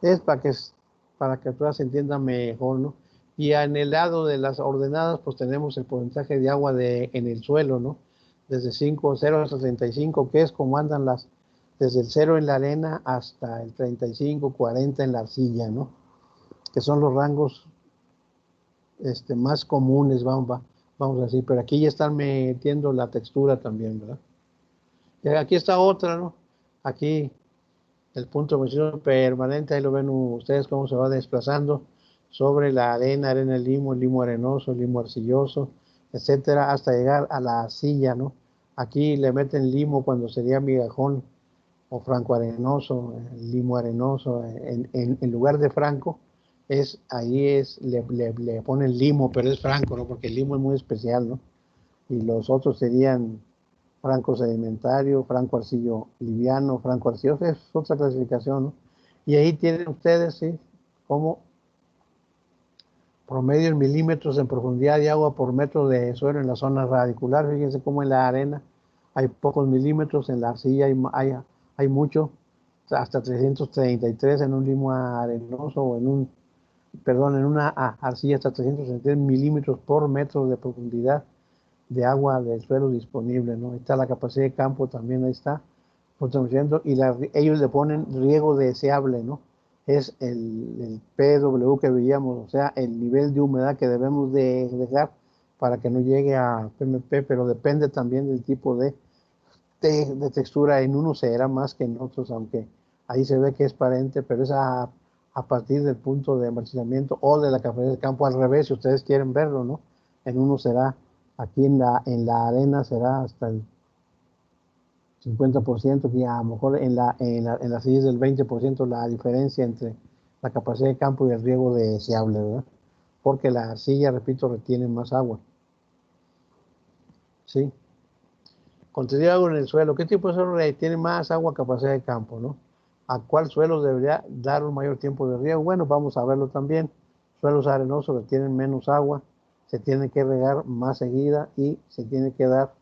Es para que todas se entiendan mejor, ¿no? Y en el lado de las ordenadas, pues tenemos el porcentaje de agua en el suelo, ¿no? Desde 5, 0 hasta 35, que es como andan desde el 0 en la arena hasta el 35, 40 en la arcilla, ¿no? Que son los rangos más comunes, vamos a decir, pero aquí ya están metiendo la textura también, ¿verdad? Y aquí está otra, ¿no? Aquí el punto de medición permanente, ahí lo ven ustedes cómo se va desplazando sobre la arena, limo arenoso, limo arcilloso, etcétera, hasta llegar a la arcilla, ¿no? Aquí le meten limo cuando sería migajón o franco arenoso, limo arenoso, en lugar de franco, le ponen limo, pero es franco, ¿no? Porque el limo es muy especial, ¿no? Y los otros serían franco sedimentario, franco arcillo liviano, franco arcilloso, es otra clasificación, ¿no? Y ahí tienen ustedes, ¿sí? Como promedio en milímetros en profundidad de agua por metro de suelo en la zona radicular. Fíjense cómo en la arena hay pocos milímetros, en la arcilla hay mucho, hasta 333 en un limo arenoso, o en una arcilla hasta 333 milímetros por metro de profundidad de agua del suelo disponible, ¿no? Ahí está la capacidad de campo también, ahí está, y ellos le ponen riego deseable, ¿no? Es el PW que veíamos, o sea, el nivel de humedad que debemos de dejar para que no llegue a PMP, pero depende también del tipo de textura. En unos será más que en otros, aunque ahí se ve que es parente, pero es a partir del punto de marchitamiento o de la capacidad de campo, al revés, si ustedes quieren verlo, ¿no? En uno será, aquí en la arena será hasta el 50%, que a lo mejor en las sillas del 20% la diferencia entre la capacidad de campo y el riego deseable, ¿verdad? Porque la arcilla, repito, retiene más agua, ¿sí? Contenido de agua en el suelo. ¿Qué tipo de suelo tiene más agua, capacidad de campo, no? ¿A cuál suelo debería dar un mayor tiempo de riego? Bueno, vamos a verlo también. Suelos arenosos retienen menos agua, se tiene que regar más seguida y se tiene que dar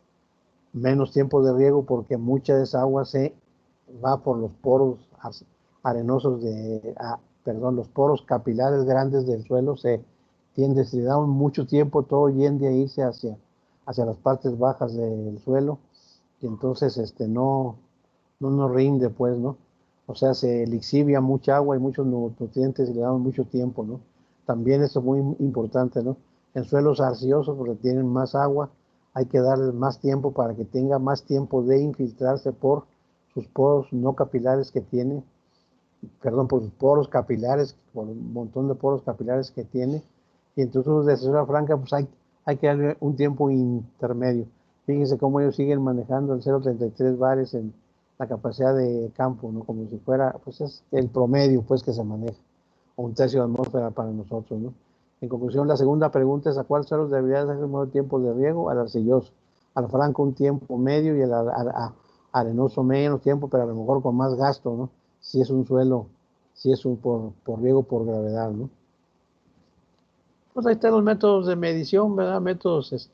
menos tiempo de riego, porque mucha de esa agua se va por los poros arenosos los poros capilares grandes del suelo, si le damos mucho tiempo, todo tiende a irse hacia las partes bajas del suelo, y entonces no nos rinde, pues, ¿no? O sea, se lixivia mucha agua y muchos nutrientes y le damos mucho tiempo, ¿no? También eso es muy importante, ¿no? En suelos arcillosos, porque tienen más agua, hay que darles más tiempo para que tenga más tiempo de infiltrarse por sus poros no capilares que tiene, perdón, por sus poros capilares, por un montón de poros capilares que tiene. Y entonces de textura franca, pues hay que darle un tiempo intermedio. Fíjense cómo ellos siguen manejando el 0,33 bares en la capacidad de campo, ¿no? Como si fuera, pues es el promedio, pues, que se maneja, o un tercio de atmósfera para nosotros, ¿no? En conclusión, la segunda pregunta es: ¿a cuál suelo debería darse un mayor tiempo de riego? Al arcilloso. Al franco un tiempo medio, y al arenoso menos tiempo, pero a lo mejor con más gasto, ¿no? Si es un suelo, si es por riego por gravedad, ¿no? Pues ahí están los métodos de medición, ¿verdad? Métodos,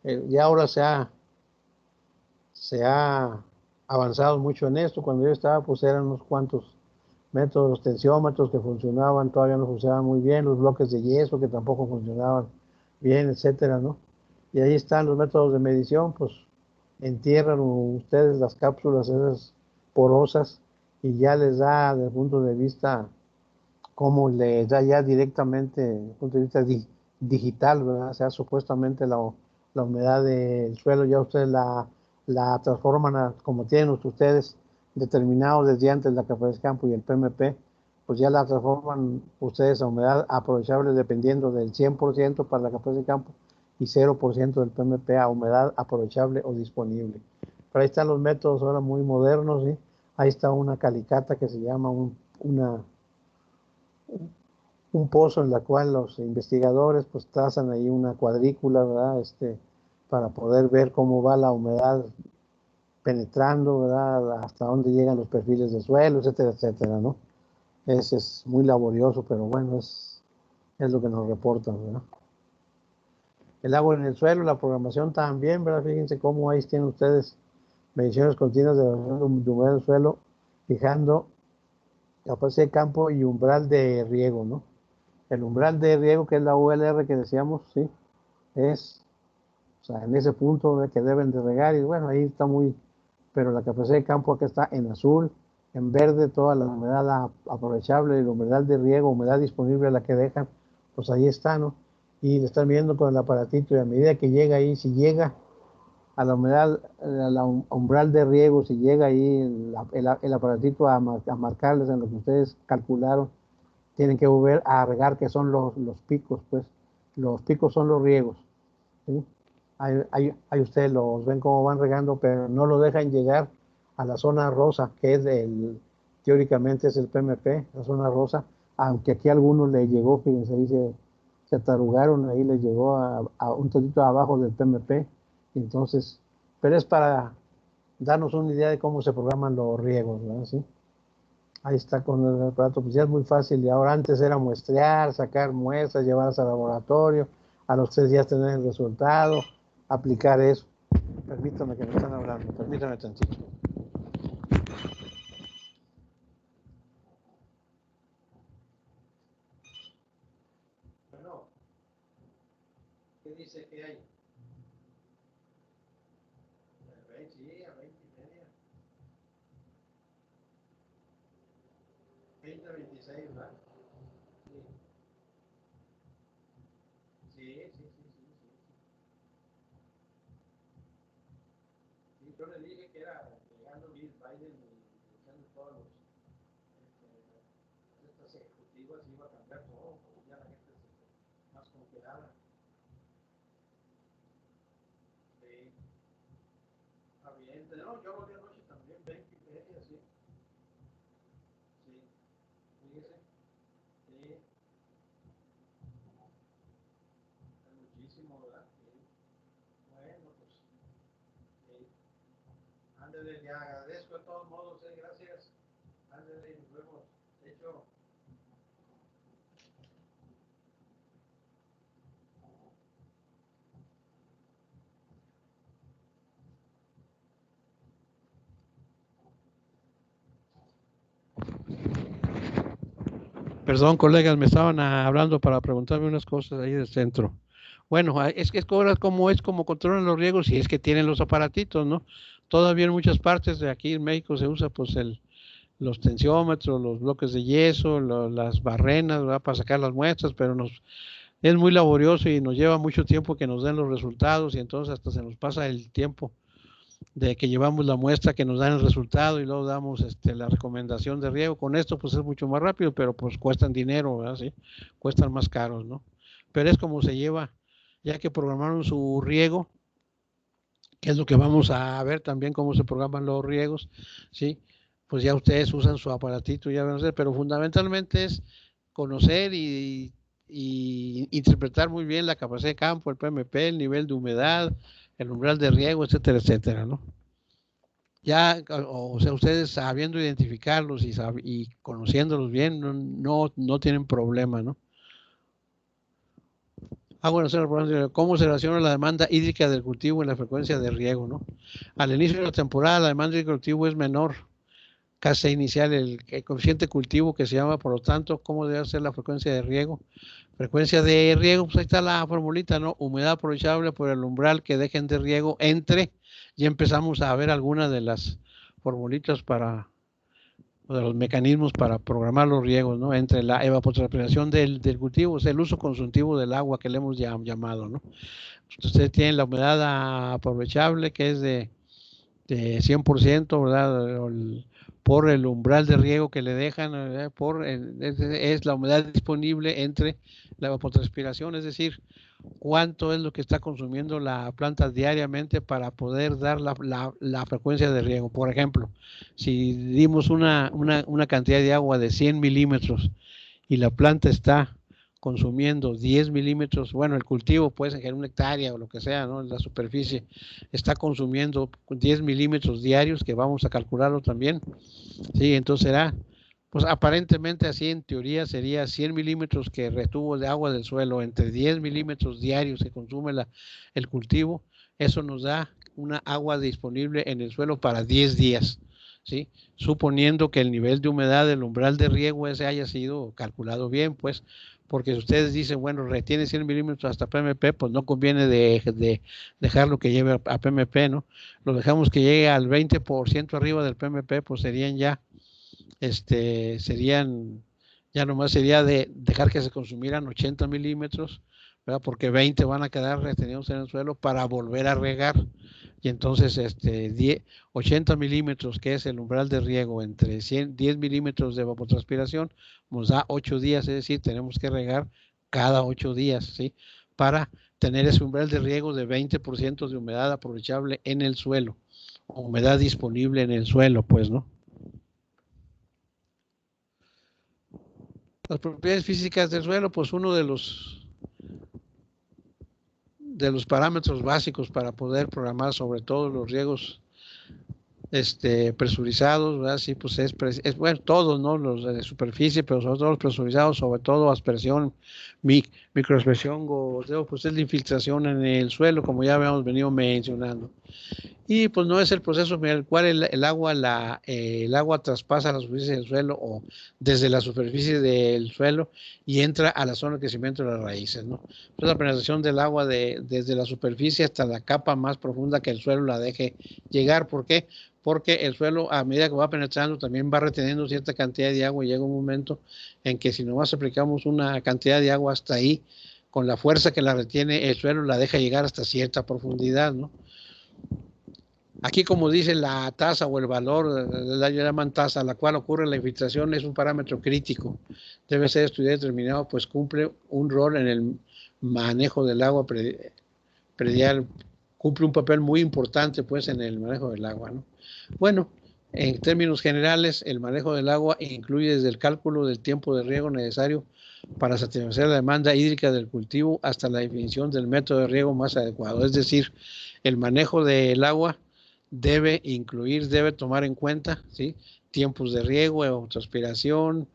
ya ahora se ha avanzado mucho en esto. Cuando yo estaba, pues eran unos cuantos métodos, los tensiómetros que funcionaban, todavía no funcionaban muy bien, los bloques de yeso que tampoco funcionaban bien, etcétera, ¿no? Y ahí están los métodos de medición, pues entierran ustedes las cápsulas esas porosas, y ya les da, desde el punto de vista, como les da ya directamente, desde el punto de vista digital, ¿verdad? O sea, supuestamente la humedad del suelo ya ustedes la transforman como tienen ustedes determinado desde antes la capacidad de campo y el PMP, pues ya la transforman ustedes a humedad aprovechable, dependiendo del 100% para la capacidad de campo y 0% del PMP a humedad aprovechable o disponible. Pero ahí están los métodos ahora muy modernos, ¿sí? Ahí está una calicata que se llama un pozo, en la cual los investigadores pues trazan ahí una cuadrícula, ¿verdad? para poder ver cómo va la humedad penetrando, ¿verdad? Hasta dónde llegan los perfiles de suelo, etcétera, etcétera, ¿no? Es muy laborioso, pero bueno, es lo que nos reportan, ¿verdad? El agua en el suelo, la programación también, ¿verdad? Fíjense cómo ahí tienen ustedes mediciones continuas de humedad del suelo, fijando capacidad de campo y umbral de riego, ¿no? El umbral de riego, que es la ULR que decíamos, sí, es, o sea, en ese punto de que deben de regar, y bueno, ahí está muy, pero la capacidad de campo acá está en azul, en verde toda la humedad aprovechable, y la humedad de riego, humedad disponible, la que dejan, pues ahí está, ¿no? Y le están viendo con el aparatito, y a medida que llega ahí, si llega a la humedad, a la umbral de riego, si llega ahí el aparatito a marcarles en lo que ustedes calcularon, tienen que volver a regar, que son los picos, pues. Los picos son los riegos, ¿sí? Ahí ustedes los ven cómo van regando, pero no lo dejan llegar a la zona rosa, que es teóricamente es el PMP, la zona rosa, aunque aquí a algunos les llegó, fíjense, ahí se atarugaron, ahí les llegó a un tantito abajo del PMP, entonces, pero es para darnos una idea de cómo se programan los riegos, ¿verdad? ¿Sí? Ahí está con el aparato, pues ya es muy fácil. Y ahora antes era muestrear, sacar muestras, llevarlas al laboratorio, a los 3 días tener el resultado, aplicar eso. Permítame que me están hablando, permítame tantito. Bueno, ¿qué dice que hay? Sí, a 20:30. 20:26, ¿verdad? Sí. Sí, sí, sí, sí, sí. Sí, yo le dije que era llegando Bill Biden y echando todos los estas ejecutivas iba a cambiar todo, porque ya la gente se más congelada. Sí, está bien. No, yo volví anoche también, 20:30, sí. Sí, fíjese. Sí, es muchísimo, ¿verdad? Sí. Bueno, pues, sí. Ándale, le agradezco de todos modos, gracias. Ándale, nos vemos. De hecho, perdón, colegas, me estaban hablando para preguntarme unas cosas ahí del centro. Bueno, es ahora como es como controlan los riegos y es que tienen los aparatitos, ¿no? Todavía en muchas partes de aquí en México se usa pues los tensiómetros, los bloques de yeso, las barrenas, ¿verdad? Para sacar las muestras, pero es muy laborioso y nos lleva mucho tiempo que nos den los resultados y entonces hasta se nos pasa el tiempo de que llevamos la muestra, que nos dan el resultado y luego damos la recomendación de riego. Con esto pues es mucho más rápido, pero pues cuestan dinero, ¿verdad? Sí, cuestan más caros, ¿no? Pero es como se lleva, ya que programaron su riego, que es lo que vamos a ver también cómo se programan los riegos, ¿sí? Pues ya ustedes usan su aparatito, ya van a hacer, pero fundamentalmente es conocer y interpretar muy bien la capacidad de campo, el PMP, el nivel de humedad, el umbral de riego, etcétera, etcétera, ¿no? Ya, o sea, ustedes sabiendo identificarlos y conociéndolos bien, no tienen problema, ¿no? Bueno, señor, ¿cómo se relaciona la demanda hídrica del cultivo y la frecuencia de riego, no? Al inicio de la temporada, la demanda del cultivo es menor, casi inicial, el coeficiente cultivo que se llama, por lo tanto, ¿cómo debe ser la frecuencia de riego? Frecuencia de riego, pues ahí está la formulita, ¿no? Humedad aprovechable por el umbral que dejen de riego entre, ya empezamos a ver algunas de las formulitas o de los mecanismos para programar los riegos, ¿no? Entre la evapotranspiración del cultivo, o sea, el uso consultivo del agua que le hemos llamado, ¿no? Ustedes tienen la humedad aprovechable que es de 100%, ¿verdad? Por el umbral de riego que le dejan, ¿verdad? Es la humedad disponible entre la evapotranspiración, es decir, cuánto es lo que está consumiendo la planta diariamente para poder dar la frecuencia de riego. Por ejemplo, si dimos una cantidad de agua de 100 milímetros y la planta está consumiendo 10 milímetros, bueno, el cultivo puede ser en una hectárea o lo que sea, ¿no? La superficie está consumiendo 10 milímetros diarios, que vamos a calcularlo también, ¿sí? Entonces será, pues aparentemente así en teoría sería 100 milímetros que retuvo de agua del suelo, entre 10 milímetros diarios que consume el cultivo, eso nos da una agua disponible en el suelo para 10 días, ¿sí? Suponiendo que el nivel de humedad del umbral de riego ese haya sido calculado bien, pues, porque si ustedes dicen, bueno, retiene 100 milímetros hasta PMP, pues no conviene dejarlo que lleve a PMP, ¿no? Lo dejamos que llegue al 20% arriba del PMP, pues serían ya, ya nomás sería de dejar que se consumieran 80 milímetros, ¿verdad? Porque 20 van a quedar retenidos en el suelo para volver a regar. Y entonces 80 milímetros, que es el umbral de riego, entre 10 milímetros de evapotranspiración, nos da 8 días, es decir, tenemos que regar cada 8 días, ¿sí? Para tener ese umbral de riego de 20% de humedad aprovechable en el suelo, humedad disponible en el suelo, pues, ¿no? Las propiedades físicas del suelo, pues uno de los parámetros básicos para poder programar sobre todo los riegos presurizados, ¿verdad? Sí, pues es bueno, todos, ¿no? Los de superficie, pero sobre todo los presurizados, sobre todo aspersión, microaspersión, goteo, pues es la infiltración en el suelo, como ya habíamos venido mencionando. Y pues no es el proceso en el cual el agua traspasa la superficie del suelo o desde la superficie del suelo y entra a la zona de crecimiento de las raíces, ¿no? Pues la penetración del agua desde la superficie hasta la capa más profunda que el suelo la deje llegar. ¿Por qué? Porque el suelo, a medida que va penetrando, también va reteniendo cierta cantidad de agua y llega un momento en que si nomás aplicamos una cantidad de agua hasta ahí, con la fuerza que la retiene, el suelo la deja llegar hasta cierta profundidad, ¿no? Aquí, como dice la tasa o el valor, la llaman tasa, a la cual ocurre la infiltración, es un parámetro crítico. Debe ser estudiado y determinado, pues cumple un rol en el manejo del agua predial, cumple un papel muy importante, pues, en el manejo del agua, ¿no? Bueno, en términos generales, el manejo del agua incluye desde el cálculo del tiempo de riego necesario para satisfacer la demanda hídrica del cultivo hasta la definición del método de riego más adecuado. Es decir, el manejo del agua debe tomar en cuenta, ¿sí? Tiempos de riego, evapotranspiración,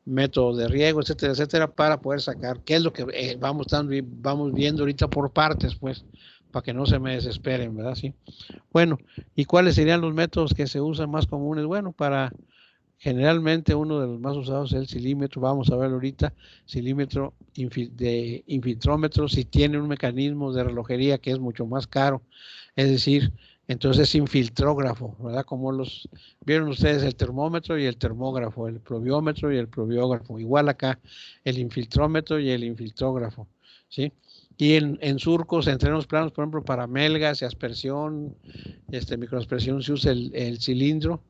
método de riego, etcétera, etcétera, para poder sacar qué es lo que vamos viendo ahorita por partes, pues, para que no se me desesperen, ¿verdad? Sí. Bueno, ¿y cuáles serían los métodos que se usan más comunes? Bueno, generalmente uno de los más usados es el cilímetro, vamos a ver ahorita, cilímetro de infiltrómetro, si tiene un mecanismo de relojería que es mucho más caro, es decir, entonces infiltrógrafo, ¿verdad? Como vieron ustedes el termómetro y el termógrafo, el probiómetro y el probiógrafo, igual acá el infiltrómetro y el infiltrógrafo, ¿sí? Y en surcos, en terrenos planos, por ejemplo, para melgas y aspersión, microaspersión, se usa el cilindro,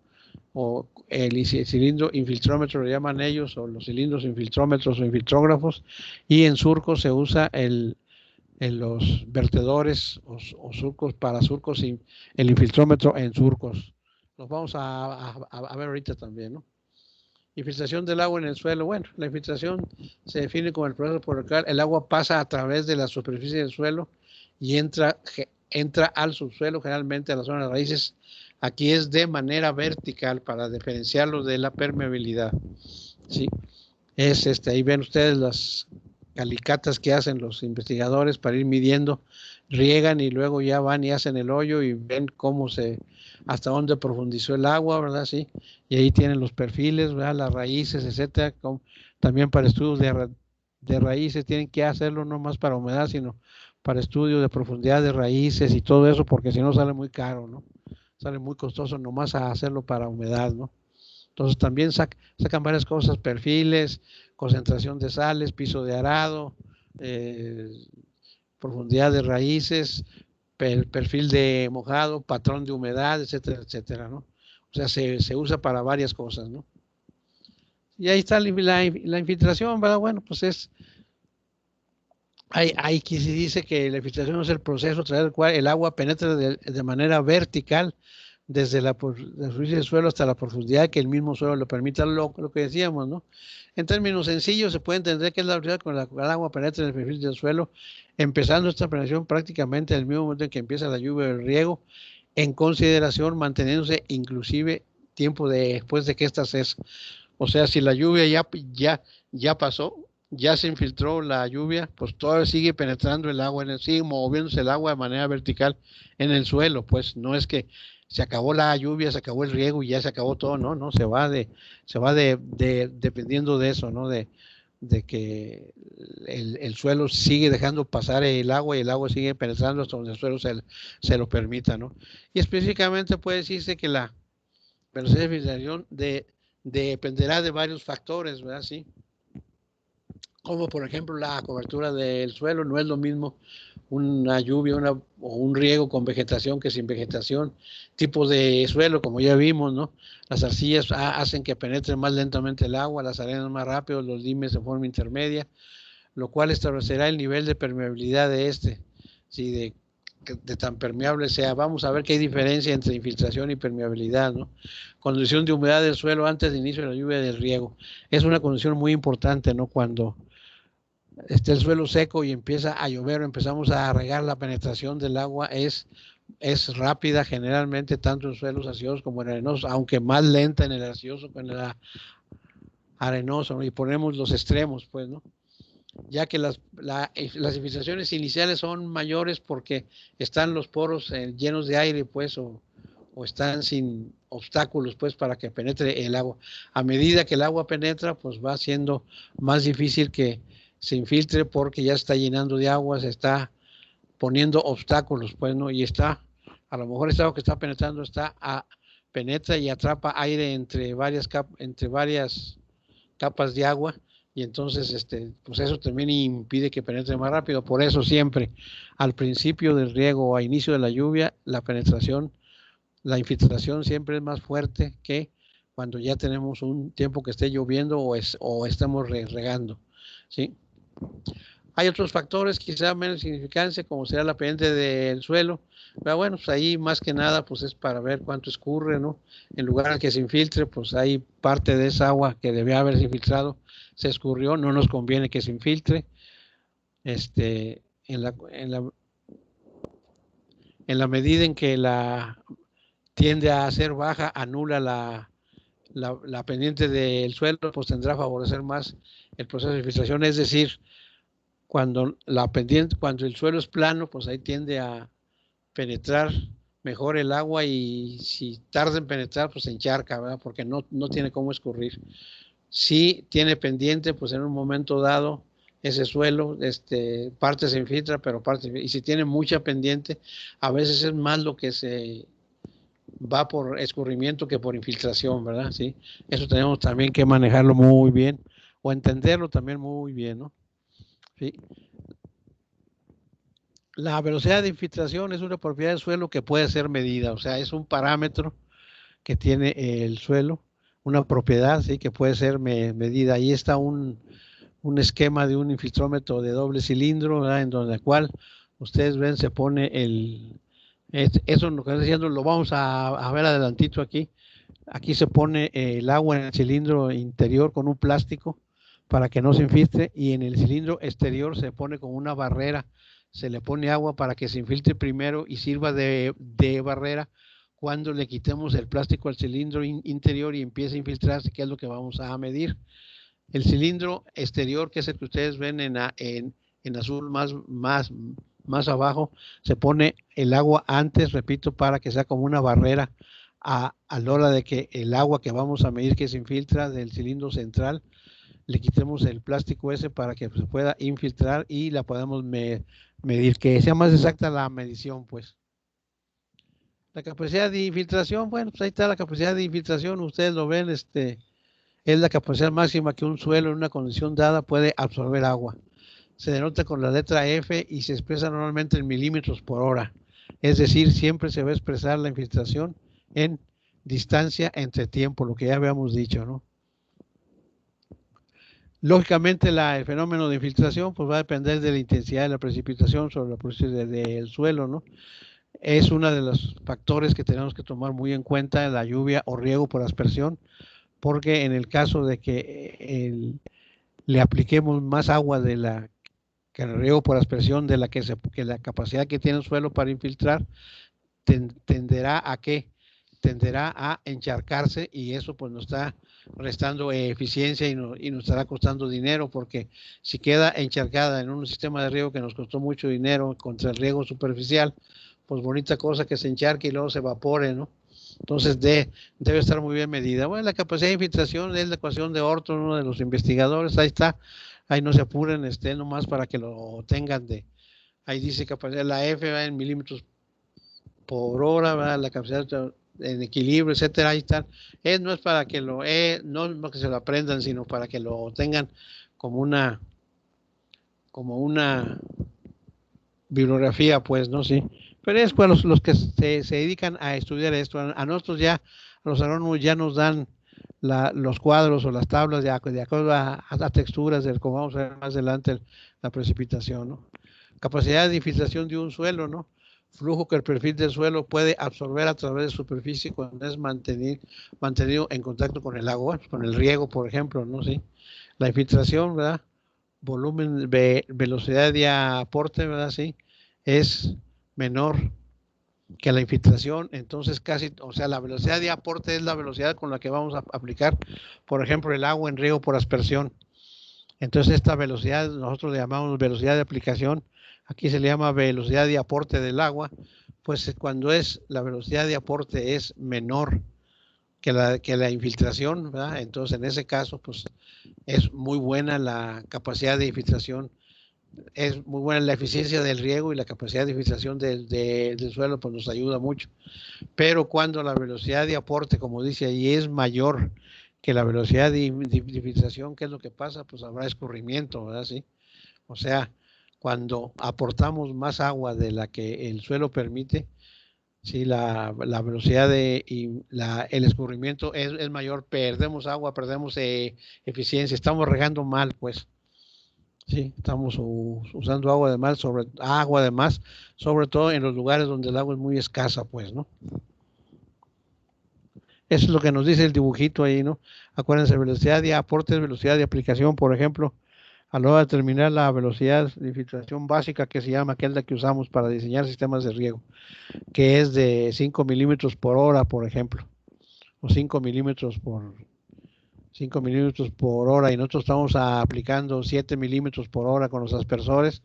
o el cilindro infiltrómetro le llaman ellos, o los cilindros infiltrómetros o infiltrógrafos, y en surcos se usa en los vertedores o surcos, para surcos, el infiltrómetro en surcos. Los vamos a ver ahorita también, ¿no? Infiltración del agua en el suelo. Bueno, la infiltración se define como el proceso por el cual el agua pasa a través de la superficie del suelo y entra al subsuelo, generalmente a la zona de raíces. Aquí es de manera vertical para diferenciarlo de la permeabilidad, ¿sí? Ahí ven ustedes las calicatas que hacen los investigadores para ir midiendo, riegan y luego ya van y hacen el hoyo y ven hasta dónde profundizó el agua, ¿verdad? Sí, y ahí tienen los perfiles, ¿verdad? Las raíces, etcétera. También para estudios de raíces tienen que hacerlo no más para humedad, sino para estudio de profundidad de raíces y todo eso, porque si no sale muy caro, ¿no? Sale muy costoso nomás a hacerlo para humedad, ¿no? Entonces también sacan varias cosas, perfiles, concentración de sales, piso de arado, profundidad de raíces, perfil de mojado, patrón de humedad, etcétera, etcétera, ¿no? O sea, se usa para varias cosas, ¿no? Y ahí está la infiltración, ¿verdad? Bueno, pues hay quien se dice que la infiltración es el proceso a través del cual el agua penetra de manera vertical desde la superficie del suelo hasta la profundidad que el mismo suelo lo permita, lo que decíamos, ¿no? En términos sencillos, se puede entender que es la velocidad con la cual el agua penetra en el perfil del suelo, empezando esta penetración prácticamente en el mismo momento en que empieza la lluvia o el riego, en consideración manteniéndose inclusive tiempo después de que esta cesa. O sea, si la lluvia ya pasó, ya se infiltró la lluvia, pues todavía sigue penetrando el agua, sigue moviéndose el agua de manera vertical en el suelo, pues no es que se acabó la lluvia, se acabó el riego y ya se acabó todo, no, se va dependiendo de eso, ¿no? De que el suelo sigue dejando pasar el agua y el agua sigue penetrando hasta donde el suelo se lo permita, ¿no? Y específicamente puede decirse que la velocidad de filtración dependerá de varios factores, ¿verdad? Sí. Como por ejemplo la cobertura del suelo, no es lo mismo una lluvia o un riego con vegetación que sin vegetación, tipos de suelo, como ya vimos, ¿no? Las arcillas hacen que penetre más lentamente el agua, las arenas más rápido, los limes de forma intermedia, lo cual establecerá el nivel de permeabilidad de este, ¿sí? De tan permeable sea. Vamos a ver qué hay diferencia entre infiltración y permeabilidad, ¿no? Condición de humedad del suelo antes de inicio de la lluvia del riego. Es una condición muy importante, ¿no? Cuando esté el suelo seco y empieza a llover, empezamos a regar, la penetración del agua es rápida generalmente, tanto en suelos arcillosos como en arenosos, aunque más lenta en el arcilloso que en el arenoso, ¿no? Y ponemos los extremos, pues, ¿no? Ya que las infiltraciones iniciales son mayores porque están los poros llenos de aire, pues, o están sin obstáculos, pues, para que penetre el agua. A medida que el agua penetra, pues va siendo más difícil que se infiltre porque ya está llenando de agua, se está poniendo obstáculos, pues, ¿no? Y a lo mejor este agua que está penetrando penetra y atrapa aire entre varias capas de agua, y entonces pues eso también impide que penetre más rápido. Por eso siempre al principio del riego o a inicio de la lluvia, la infiltración siempre es más fuerte que cuando ya tenemos un tiempo que esté lloviendo o estamos regando, ¿sí? Hay otros factores quizá menos significantes, como será la pendiente del suelo, pero bueno, pues ahí más que nada pues es para ver cuánto escurre, ¿no? En lugar de que se infiltre, pues hay parte de esa agua que debía haberse infiltrado, se escurrió, no nos conviene que se infiltre. En la medida en que la tiende a ser baja, anula la pendiente del suelo, pues tendrá a favorecer más el proceso de infiltración, es decir, cuando el suelo es plano, pues ahí tiende a penetrar mejor el agua, y si tarda en penetrar, pues se encharca, ¿verdad? Porque no tiene cómo escurrir. Si tiene pendiente, pues en un momento dado, ese suelo, parte se infiltra, pero y si tiene mucha pendiente, a veces es más lo que se va por escurrimiento que por infiltración, ¿verdad? Sí, eso tenemos también que manejarlo muy bien, o entenderlo también muy bien, ¿no? Sí. La velocidad de infiltración es una propiedad del suelo que puede ser medida, o sea, es un parámetro que tiene el suelo, una propiedad, sí, que puede ser medida. Ahí está un esquema de un infiltrómetro de doble cilindro, ¿verdad? En donde cual ustedes ven se pone eso lo que estoy diciendo lo vamos a ver adelantito aquí. Aquí se pone el agua en el cilindro interior con un plástico para que no se infiltre, y en el cilindro exterior se pone con una barrera, se le pone agua para que se infiltre primero y sirva de barrera cuando le quitemos el plástico al cilindro interior y empiece a infiltrarse, que es lo que vamos a medir. El cilindro exterior, que es el que ustedes ven en azul más abajo, se pone el agua antes, repito, para que sea como una barrera a la hora de que el agua que vamos a medir que se infiltra del cilindro central, le quitemos el plástico ese para que se pueda infiltrar y la podamos medir, que sea más exacta la medición, pues. La capacidad de infiltración, bueno, pues ahí está la capacidad de infiltración, ustedes lo ven, es la capacidad máxima que un suelo en una condición dada puede absorber agua. Se denota con la letra F y se expresa normalmente en milímetros por hora. Es decir, siempre se va a expresar la infiltración en distancia entre tiempo, lo que ya habíamos dicho, ¿no? Lógicamente, el fenómeno de infiltración pues va a depender de la intensidad de la precipitación sobre la superficie del suelo, ¿no? es uno de los factores que tenemos que tomar muy en cuenta, la lluvia o riego por aspersión, porque en el caso de que le apliquemos más agua de la que el riego por aspersión de la que la capacidad que tiene el suelo para infiltrar, tenderá a qué? Tenderá a encharcarse y eso pues nos está restando eficiencia y nos estará costando dinero, porque si queda encharcada en un sistema de riego que nos costó mucho dinero contra el riego superficial, pues bonita cosa que se encharque y luego se evapore, ¿no? Entonces debe estar muy bien medida. Bueno, la capacidad de infiltración es la ecuación de Orton, uno de los investigadores, ahí está, ahí no se apuren, nomás para que lo tengan ahí dice capacidad, la F va en milímetros por hora, ¿verdad? La capacidad en equilibrio, etcétera, ahí están. No es para que no que se lo aprendan, sino para que lo tengan como una bibliografía, pues, ¿no? Sí. Pero es para los que se dedican a estudiar esto. A nosotros ya, a los agrónomos ya nos dan los cuadros o las tablas de acuerdo a texturas, como vamos a ver más adelante, la precipitación, ¿no? Capacidad de infiltración de un suelo, ¿no? Flujo que el perfil del suelo puede absorber a través de superficie cuando es mantenido en contacto con el agua, con el riego, por ejemplo, ¿no? Sí. La infiltración, ¿verdad? Volumen, velocidad de aporte, ¿verdad? Sí, es menor que la infiltración, entonces casi, o sea, la velocidad de aporte es la velocidad con la que vamos a aplicar, por ejemplo, el agua en riego por aspersión. Entonces esta velocidad nosotros le llamamos velocidad de aplicación, aquí se le llama velocidad de aporte del agua, pues cuando la velocidad de aporte es menor que la infiltración, ¿verdad? Entonces en ese caso, pues es muy buena la capacidad de infiltración, es muy buena la eficiencia del riego y la capacidad de infiltración del suelo, pues nos ayuda mucho. Pero cuando la velocidad de aporte, como dice ahí, es mayor que la velocidad de infiltración, ¿qué es lo que pasa? Pues habrá escurrimiento, ¿verdad? Sí. O sea, cuando aportamos más agua de la que el suelo permite, sí, la velocidad el escurrimiento es mayor, perdemos agua, perdemos eficiencia, estamos regando mal, pues. Sí, estamos usando agua de más, sobre todo en los lugares donde el agua es muy escasa, pues, ¿no? Eso es lo que nos dice el dibujito ahí, ¿no? Acuérdense, velocidad de aporte, velocidad de aplicación, por ejemplo, a la hora de determinar la velocidad de infiltración básica que se llama, que es la que usamos para diseñar sistemas de riego, que es de 5 milímetros por hora, por ejemplo, o 5 milímetros por hora, y nosotros estamos aplicando 7 milímetros por hora con los aspersores,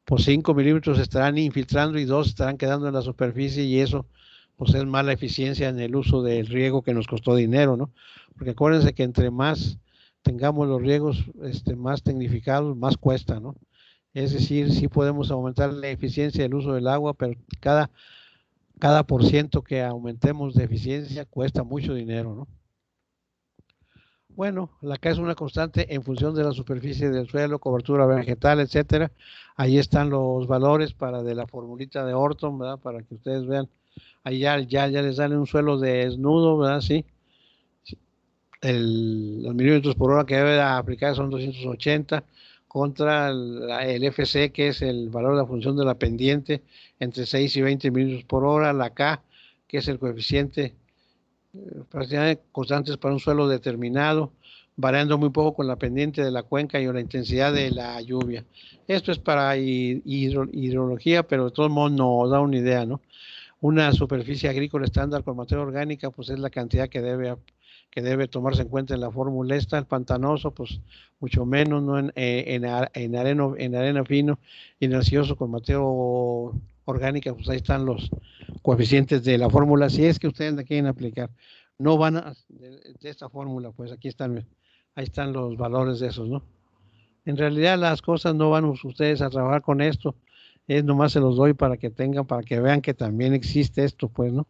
pues 5 milímetros estarán infiltrando y 2 estarán quedando en la superficie, y eso pues es mala eficiencia en el uso del riego que nos costó dinero, ¿no? Porque acuérdense que entre más tengamos los riegos más tecnificados, más cuesta, ¿no? Es decir, sí podemos aumentar la eficiencia del uso del agua, pero cada por ciento que aumentemos de eficiencia cuesta mucho dinero, ¿no? Bueno, la K es una constante en función de la superficie del suelo, cobertura vegetal, etcétera. Ahí están los valores de la formulita de Orton, ¿verdad? Para que ustedes vean. Ahí ya les sale un suelo desnudo, ¿verdad? Sí. Los milímetros por hora que debe aplicar son 280 contra el FC, que es el valor de la función de la pendiente, entre 6 y 20 milímetros por hora. La K, que es el coeficiente prácticamente constantes para un suelo determinado, variando muy poco con la pendiente de la cuenca y la intensidad de la lluvia. Esto es para hidrología, pero de todos modos nos da una idea, ¿no? Una superficie agrícola estándar con materia orgánica, pues es la cantidad que debe tomarse en cuenta en la fórmula esta. El pantanoso, pues mucho menos, ¿no? En arena fino y en arcilloso con materia orgánica, pues ahí están los coeficientes de la fórmula, si es que ustedes la quieren aplicar. No van de esta fórmula, pues aquí están, ahí están los valores de esos, ¿no? En realidad las cosas no van ustedes a trabajar con esto, es nomás se los doy para que para que vean que también existe esto, pues, ¿no?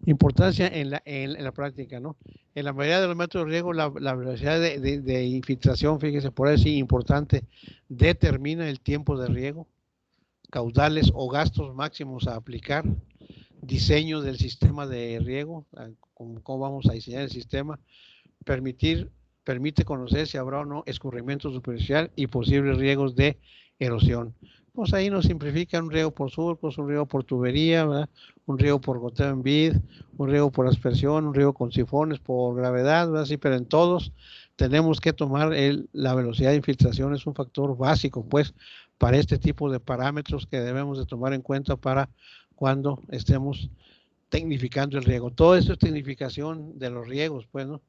Importancia en la práctica, ¿no? En la mayoría de los métodos de riego, la velocidad de infiltración, fíjese, por eso sí, importante, determina el tiempo de riego, caudales o gastos máximos a aplicar, diseño del sistema de riego, cómo vamos a diseñar el sistema, permite conocer si habrá o no escurrimiento superficial y posibles riesgos de erosión. pues ahí nos simplifica un riego por surcos, un riego por tubería, ¿verdad? Un riego por goteo en vid, un riego por aspersión, un riego con sifones por gravedad, ¿verdad? Sí, pero en todos tenemos que tomar la velocidad de infiltración, es un factor básico, pues, para este tipo de parámetros que debemos de tomar en cuenta para cuando estemos tecnificando el riego. Todo esto es tecnificación de los riegos, pues, ¿no?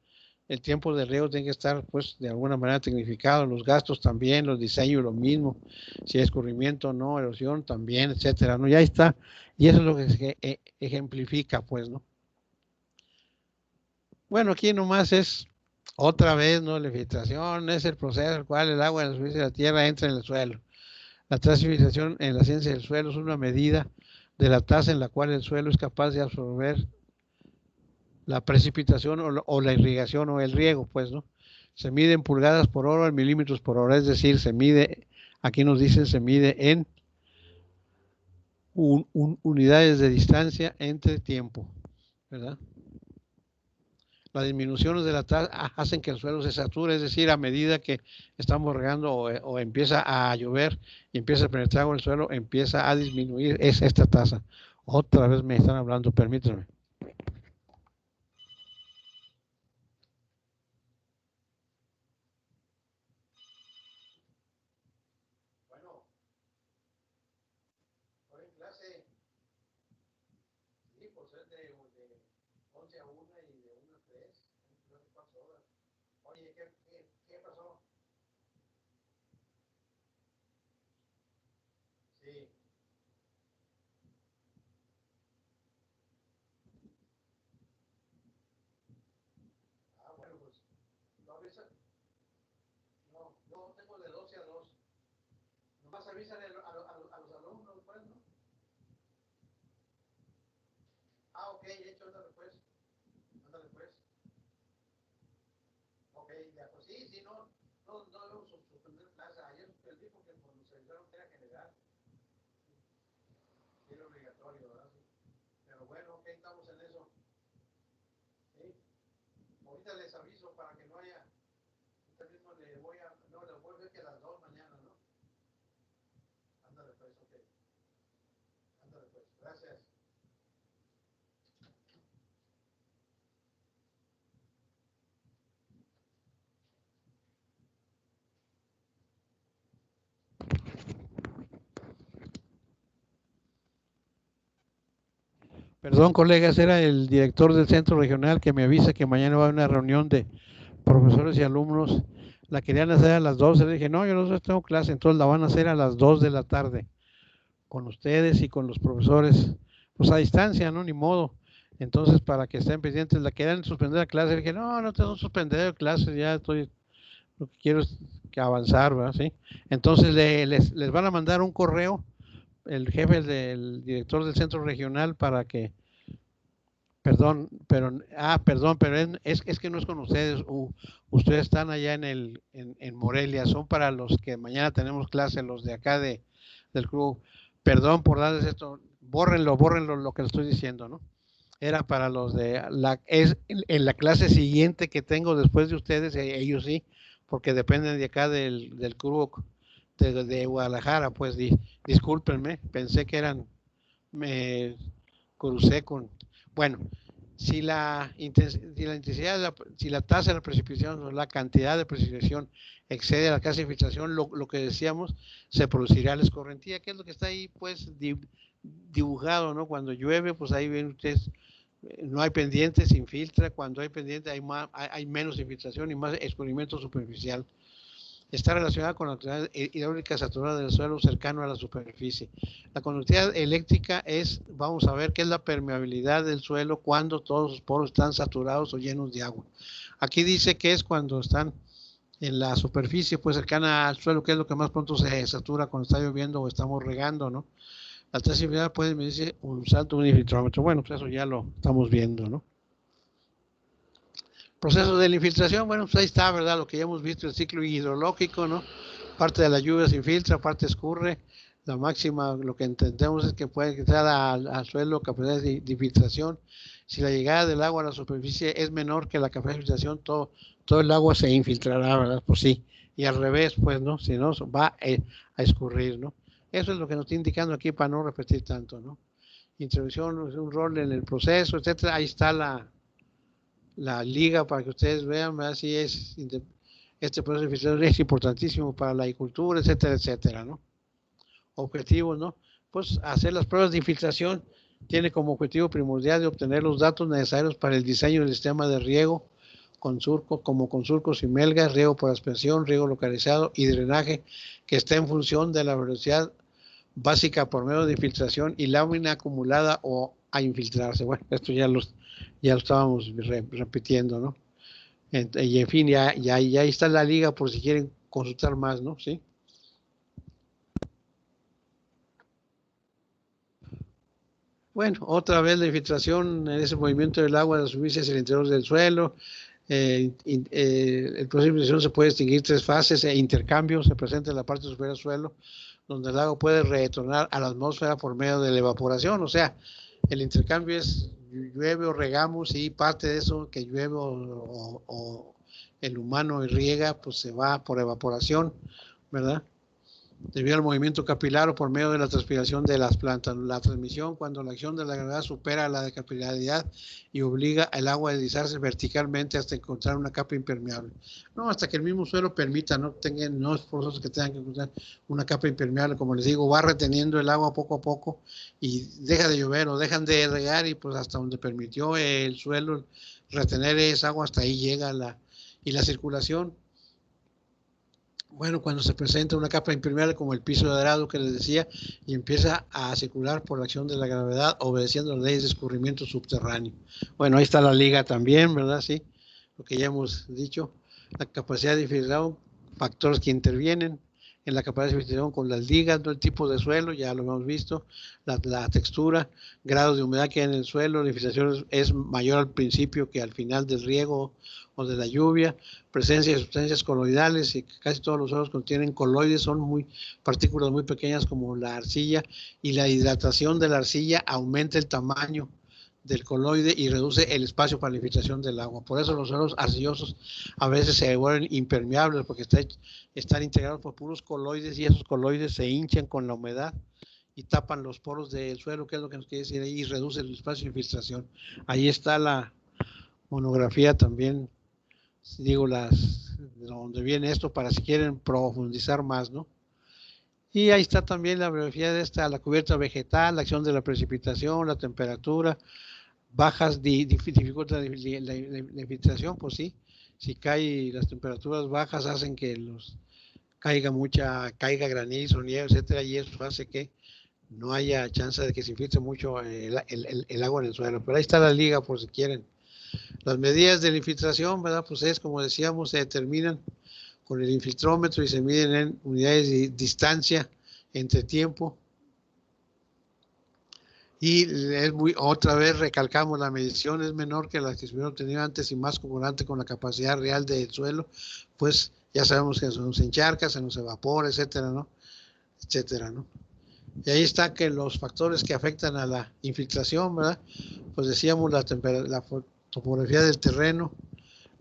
El tiempo de riego tiene que estar, pues, de alguna manera tecnificado, los gastos también, los diseños lo mismo, si hay escurrimiento o no, erosión también, etcétera, ¿no? Ya está, y eso es lo que se ejemplifica, pues, ¿no? Bueno, aquí nomás es otra vez, ¿no? La filtración es el proceso en el cual el agua en la superficie de la tierra entra en el suelo. La transfiltración en la ciencia del suelo es una medida de la tasa en la cual el suelo es capaz de absorber la precipitación o la irrigación o el riego, pues, ¿no? Se mide en pulgadas por hora, en milímetros por hora, es decir, se mide, aquí nos dicen, se mide en unidades de distancia entre tiempo, ¿verdad? Las disminuciones de la tasa hacen que el suelo se sature, es decir, a medida que estamos regando o empieza a llover y empieza a penetrar en el suelo, empieza a disminuir esta tasa. Otra vez me están hablando, permítanme. Bueno, hoy en clase, sí, por ser de 11 a 1 y de 1 a 3, no sé cuántas horas. Oye, ¿qué pasó? Sí. Ah, bueno, pues, no avisa. No, yo tengo de 12 a 2. Nomás avisan a los alumnos, pues, ¿no? Ah, ok, hecho, ándale, pues. Ándale, pues. Ok, ya, pues sí, sí, no debemos suspender clase. Ayer suspendí porque nos dijeron que era general. Sí, era obligatorio, ¿verdad? Sí. Pero bueno, ok, estamos en eso. Sí. Ahorita les aviso para que no haya. Usted mismo le voy a. No, le voy a ver que a las 2 mañana, ¿no? Ándale, pues, ok. Ándale, pues. Gracias. Perdón, colegas, era el director del centro regional que me avisa que mañana va a haber una reunión de profesores y alumnos. La querían hacer a las 12. Le dije, no, yo no tengo clase, entonces la van a hacer a las 2 de la tarde, con ustedes y con los profesores, pues a distancia, ¿no? Ni modo. Entonces, para que estén pendientes, la querían suspender la clase. Le dije, no, no tengo que suspender clases, ya estoy, lo que quiero es que avanzar, ¿verdad? ¿Sí? Entonces, les van a mandar un correo, el jefe del director del centro regional, para que perdón, pero es que no es con ustedes. Ustedes están allá en Morelia, son para los que mañana tenemos clase, los de acá del club. Perdón por darles esto, bórrenlo lo que les estoy diciendo, ¿no? Era para los de en la clase siguiente que tengo después de ustedes, ellos sí, porque dependen de acá del club de Guadalajara, pues discúlpenme, pensé que eran, me crucé con, bueno, si si la tasa de la precipitación o la cantidad de precipitación excede la tasa de infiltración, lo que decíamos, se producirá la escorrentía, que es lo que está ahí, pues, dibujado, ¿no? Cuando llueve, pues ahí ven ustedes, no hay pendiente, se infiltra, cuando hay pendiente hay menos infiltración y más escurrimiento superficial. Está relacionada con la actividad hidráulica saturada del suelo cercano a la superficie. La conductividad eléctrica es, vamos a ver, qué es la permeabilidad del suelo cuando todos los poros están saturados o llenos de agua. Aquí dice que es cuando están en la superficie, pues cercana al suelo, que es lo que más pronto se satura cuando está lloviendo o estamos regando, ¿no? La trazabilidad puede medirse usando un infiltrómetro. Bueno, pues eso ya lo estamos viendo, ¿no? Proceso de la infiltración, bueno, pues ahí está, ¿verdad? Lo que ya hemos visto, el ciclo hidrológico, ¿no? Parte de la lluvia se infiltra, parte escurre. La máxima, lo que entendemos es que puede entrar al suelo capacidad de infiltración. Si la llegada del agua a la superficie es menor que la capacidad de infiltración, todo el agua se infiltrará, ¿verdad? Pues sí. Y al revés, pues, ¿no? Si no, va a escurrir, ¿no? Eso es lo que nos está indicando aquí para no repetir tanto, ¿no? Intervención, un rol en el proceso, etcétera. Ahí está la liga para que ustedes vean, ¿verdad? Sí es, este proceso de filtración es importantísimo para la agricultura, etcétera, etcétera, ¿no? Objetivos, ¿no? Pues hacer las pruebas de infiltración tiene como objetivo primordial de obtener los datos necesarios para el diseño del sistema de riego con surcos, como con surcos y melgas, riego por aspersión, riego localizado y drenaje que está en función de la velocidad básica por medio de infiltración y lámina acumulada o a infiltrarse. Bueno, esto ya lo estábamos repitiendo, ¿no? Y en fin, ya está la liga por si quieren consultar más, ¿no? Sí. Bueno, otra vez la infiltración en ese movimiento del agua de subirse hacia el interior del suelo. El proceso de infiltración se puede distinguir tres fases. Intercambio se presenta en la parte superior del suelo, donde el agua puede retornar a la atmósfera por medio de la evaporación. O sea, el intercambio es llueve o regamos y parte de eso que llueve o el humano riega, pues se va por evaporación, ¿verdad? Debido al movimiento capilar o por medio de la transpiración de las plantas. La transmisión, cuando la acción de la gravedad supera la de capilaridad y obliga al agua a deslizarse verticalmente hasta encontrar una capa impermeable. No, hasta que el mismo suelo permita, no es forzoso que tengan que encontrar una capa impermeable. Como les digo, va reteniendo el agua poco a poco y deja de llover o dejan de regar y pues hasta donde permitió el suelo retener esa agua, hasta ahí llega y la circulación. Bueno, cuando se presenta una capa impermeable como el piso de arado que les decía y empieza a circular por la acción de la gravedad obedeciendo las leyes de escurrimiento subterráneo. Bueno, ahí está la liga también, ¿verdad? Sí, lo que ya hemos dicho. La capacidad de infiltración, factores que intervienen en la capacidad de infiltración con las ligas, ¿no? El tipo de suelo, ya lo hemos visto, la textura, grados de humedad que hay en el suelo, la infiltración es mayor al principio que al final del riego o de la lluvia, presencia de sustancias coloidales, y casi todos los suelos contienen coloides, son partículas muy pequeñas como la arcilla, y la hidratación de la arcilla aumenta el tamaño del coloide y reduce el espacio para la infiltración del agua. Por eso los suelos arcillosos a veces se vuelven impermeables porque están integrados por puros coloides y esos coloides se hinchan con la humedad y tapan los poros del suelo, que es lo que nos quiere decir ahí, y reduce el espacio de infiltración. Ahí está la monografía también, digo, donde viene esto para si quieren profundizar más, ¿no? Y ahí está también la biografía de la cubierta vegetal, la acción de la precipitación, la temperatura, bajas dificultan la infiltración, pues sí, si cae las temperaturas bajas hacen que caiga granizo, nieve, etcétera, y eso hace que no haya chance de que se infiltre mucho el agua en el suelo. Pero ahí está la liga por si quieren. Las medidas de la infiltración, ¿verdad? Pues es, como decíamos, se determinan con el infiltrómetro y se miden en unidades de distancia entre tiempo. Y otra vez recalcamos, la medición es menor que la que se hubiera obtenido antes y más concordante con la capacidad real del suelo, pues ya sabemos que se nos encharca, se nos evapora, etcétera, ¿no? Etcétera, ¿no? Y ahí está que los factores que afectan a la infiltración, ¿verdad? Pues decíamos la topografía del terreno,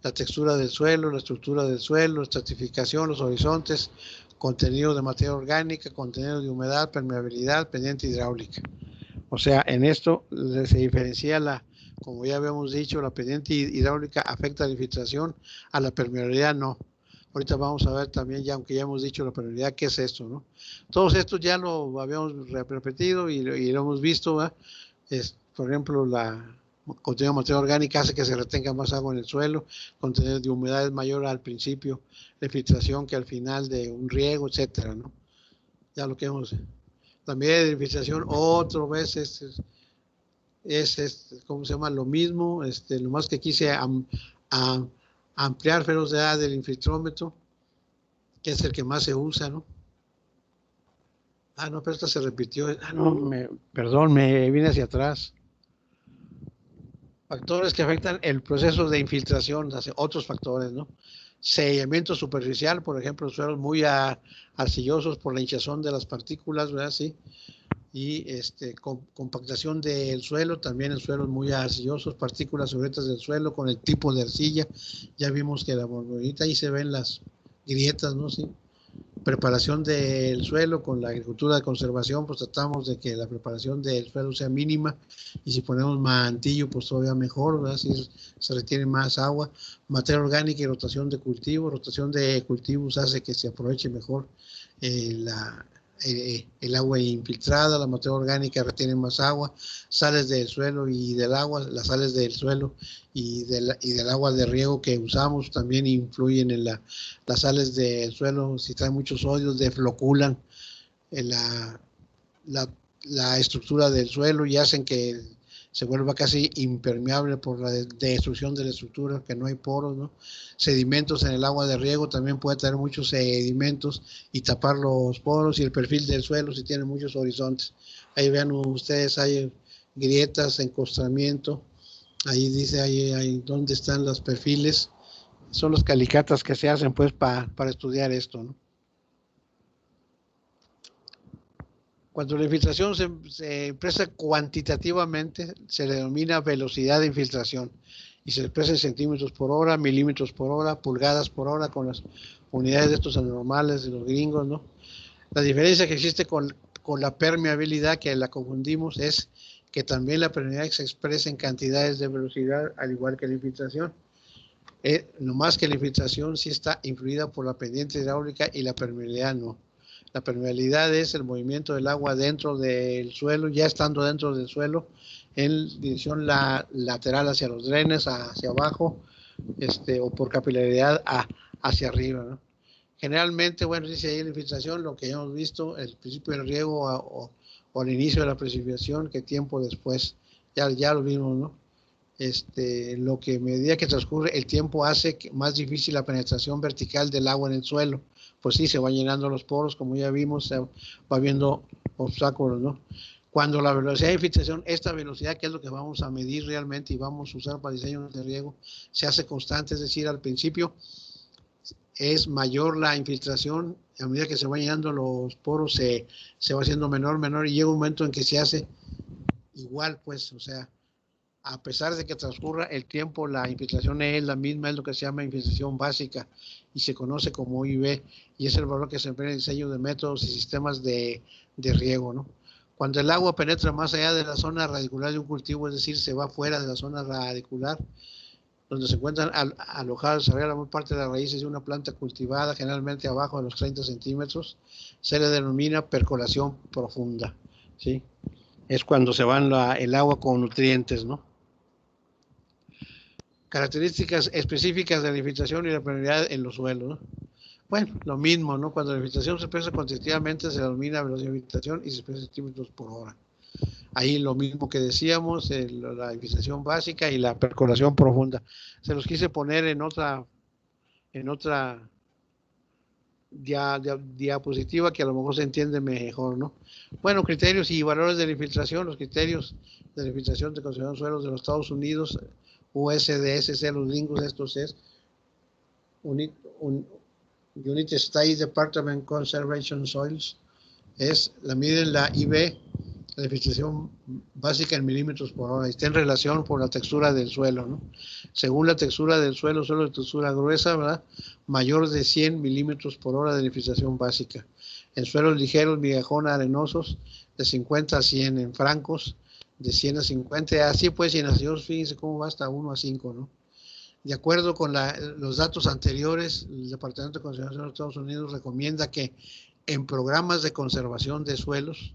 la textura del suelo, la estructura del suelo, la estratificación, los horizontes, contenido de materia orgánica, contenido de humedad, permeabilidad, pendiente hidráulica. O sea, en esto se diferencia como ya habíamos dicho, la pendiente hidráulica afecta a la infiltración, a la permeabilidad no. Ahorita vamos a ver también, ya aunque ya hemos dicho la permeabilidad, ¿qué es esto, no? Todos estos ya lo habíamos repetido y lo hemos visto, ¿verdad? Por ejemplo, la contenido de materia orgánica hace que se retenga más agua en el suelo, contenido de humedad es mayor al principio de filtración que al final de un riego, etcétera, ¿no? Ya lo que hemos... También de infiltración, otra vez ¿cómo se llama? Lo mismo, lo más que quise ampliar velocidad del infiltrómetro, que es el que más se usa, ¿no? Ah, no, pero esta se repitió. Ah, no, perdón, me vine hacia atrás. Factores que afectan el proceso de infiltración, otros factores, ¿no? Sellamiento superficial, por ejemplo, suelos muy arcillosos por la hinchazón de las partículas, ¿verdad? Sí. Y compactación del suelo, también en suelos muy arcillosos, partículas sujetas del suelo con el tipo de arcilla. Ya vimos que la borbolita ahí se ven las grietas, ¿no? Sí. preparación del suelo con la agricultura de conservación, pues tratamos de que la preparación del suelo sea mínima, y si ponemos mantillo, pues todavía mejor, ¿verdad? Si se retiene más agua. Materia orgánica y rotación de cultivos. Rotación de cultivos hace que se aproveche mejor el agua infiltrada. La materia orgánica retiene más agua. Sales del suelo y del agua, las sales del suelo y del agua de riego que usamos también influyen en las sales del suelo. Si traen muchos sodios, defloculan en la estructura del suelo y hacen que se vuelva casi impermeable por la destrucción de la estructura, que no hay poros, ¿no? Sedimentos en el agua de riego también puede tener muchos sedimentos y tapar los poros, y el perfil del suelo si tiene muchos horizontes. Ahí vean ustedes, hay grietas, encostamiento, ahí dice ahí dónde están los perfiles. Son los calicatas que se hacen pues para estudiar esto, ¿no? Cuando la infiltración se expresa cuantitativamente, se le denomina velocidad de infiltración y se expresa en centímetros por hora, milímetros por hora, pulgadas por hora, con las unidades de estos anormales de los gringos, ¿no? La diferencia que existe con la permeabilidad, que la confundimos, es que también la permeabilidad se expresa en cantidades de velocidad, al igual que la infiltración. No más que la infiltración sí está influida por la pendiente hidráulica y la permeabilidad no. La permeabilidad es el movimiento del agua dentro del suelo, ya estando dentro del suelo, en dirección lateral hacia los drenes, hacia abajo, o por capilaridad hacia arriba, ¿no? Generalmente, bueno, dice ahí la infiltración, lo que hemos visto, el principio del riego o al inicio de la precipitación, que tiempo después, ya lo vimos, ¿no? Lo que a medida que transcurre el tiempo hace más difícil la penetración vertical del agua en el suelo. Pues sí, se van llenando los poros, como ya vimos, se va viendo obstáculos, ¿no? Cuando la velocidad de infiltración, esta velocidad, que es lo que vamos a medir realmente y vamos a usar para diseños de riego, se hace constante, es decir, al principio es mayor la infiltración, a medida que se van llenando los poros se va haciendo menor, y llega un momento en que se hace igual, pues, o sea, a pesar de que transcurra el tiempo, la infiltración es la misma, es lo que se llama infiltración básica y se conoce como IV, y es el valor que se emplea en el diseño de métodos y sistemas de riego, ¿no? Cuando el agua penetra más allá de la zona radicular de un cultivo, es decir, se va fuera de la zona radicular, donde se encuentran alojadas arriba la mayor parte de las raíces de una planta cultivada, generalmente abajo de los 30 centímetros, se le denomina percolación profunda, ¿sí? Es cuando se va el agua con nutrientes, ¿no? Características específicas de la infiltración y la permeabilidad en los suelos, ¿no? Bueno, lo mismo, ¿no? Cuando la infiltración se expresa cuantitativamente, se denomina velocidad de infiltración y se expresa en centímetros por hora. Ahí lo mismo que decíamos, la infiltración básica y la percolación profunda. Se los quise poner en otra diapositiva que a lo mejor se entiende mejor, ¿no? Bueno, criterios y valores de la infiltración. Los criterios de la infiltración de conservación de suelos de los Estados Unidos, USDSC, los gringos, estos es United States Department Conservation Soils, la miden la IV, la infiltración básica en milímetros por hora, y está en relación por la textura del suelo, ¿no? Según la textura del suelo de textura gruesa, ¿verdad? Mayor de 100 milímetros por hora de infiltración básica. En suelos ligeros, migajón, arenosos, de 50 a 100, en francos, de 100 a 50, así pues, y en ácidos, fíjense cómo va hasta 1 a 5, ¿no? De acuerdo con los datos anteriores, el Departamento de Conservación de los Estados Unidos recomienda que en programas de conservación de suelos,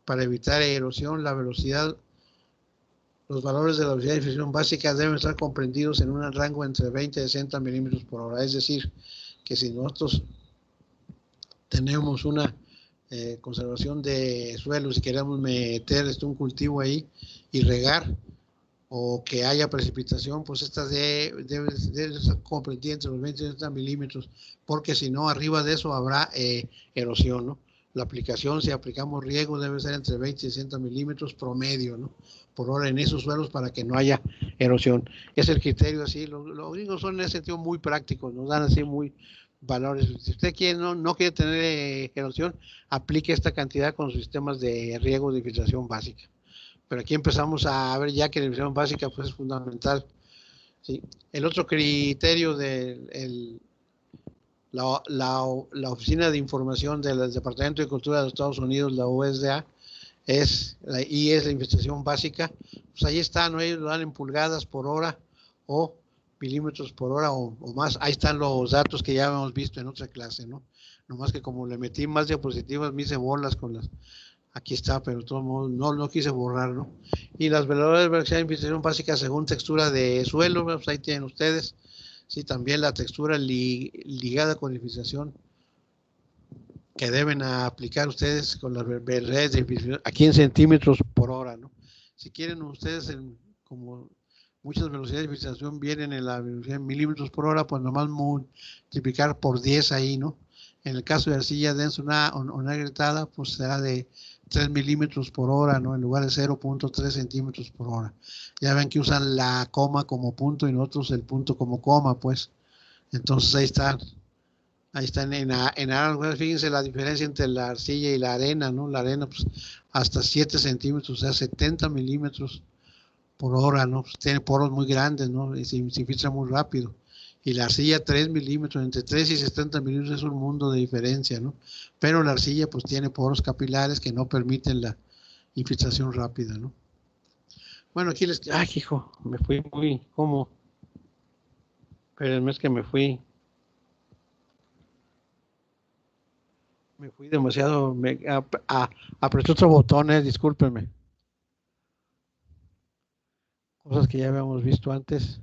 para evitar erosión, los valores de la velocidad de infiltración básica deben estar comprendidos en un rango entre 20 y 60 milímetros por hora. Es decir, que si nosotros tenemos una conservación de suelos y queremos meter un cultivo ahí y regar, o que haya precipitación, pues esta debe estar comprendida entre los 20 y 30 milímetros, porque si no, arriba de eso habrá erosión, ¿no? La aplicación, si aplicamos riego, debe ser entre 20 y 60 milímetros promedio, ¿no? Por hora en esos suelos, para que no haya erosión. Es el criterio así. Los gringos son en ese sentido muy prácticos, nos dan así muy valores. Si usted no quiere tener erosión, aplique esta cantidad con sus sistemas de riego de infiltración básica. Pero aquí empezamos a ver ya que la infiltración básica pues es fundamental, ¿sí? El otro criterio la Oficina de Información del Departamento de Cultura de los Estados Unidos, la USDA, es la investigación básica, pues ahí están, ¿no? Ellos lo dan en pulgadas por hora o milímetros por hora o más. Ahí están los datos que ya habíamos visto en otra clase, ¿no? Nomás que como le metí más diapositivas, me hice bolas con las. Aquí está, pero de todos modos no quise borrar, ¿no? Y las velocidades de velocidad de investigación básica según textura de suelo, pues ahí tienen ustedes. Sí, también la textura ligada con infiltración que deben aplicar ustedes con las velocidades de infiltración aquí en centímetros por hora, ¿no? Si quieren ustedes, como muchas velocidades de infiltración vienen en la velocidad de milímetros por hora, pues nomás multiplicar por 10 ahí, ¿no? En el caso de arcilla densa una agrietada, pues será de 3 milímetros por hora, ¿no? En lugar de 0.3 centímetros por hora. Ya ven que usan la coma como punto y nosotros el punto como coma, pues. Entonces ahí están en arena, fíjense la diferencia entre la arcilla y la arena, ¿no? La arena, pues, hasta 7 centímetros, o sea, 70 milímetros por hora, ¿no? Pues, tiene poros muy grandes, ¿no? Y se filtra muy rápido. Y la arcilla 3 milímetros, entre 3 y 70 milímetros es un mundo de diferencia, ¿no? Pero la arcilla, pues, tiene poros capilares que no permiten la infiltración rápida, ¿no? Bueno, aquí les... ¡Ay, hijo! Me fui muy... ¿Cómo? Espérenme, es que me fui demasiado, apreté otro botón, discúlpenme. Cosas que ya habíamos visto antes.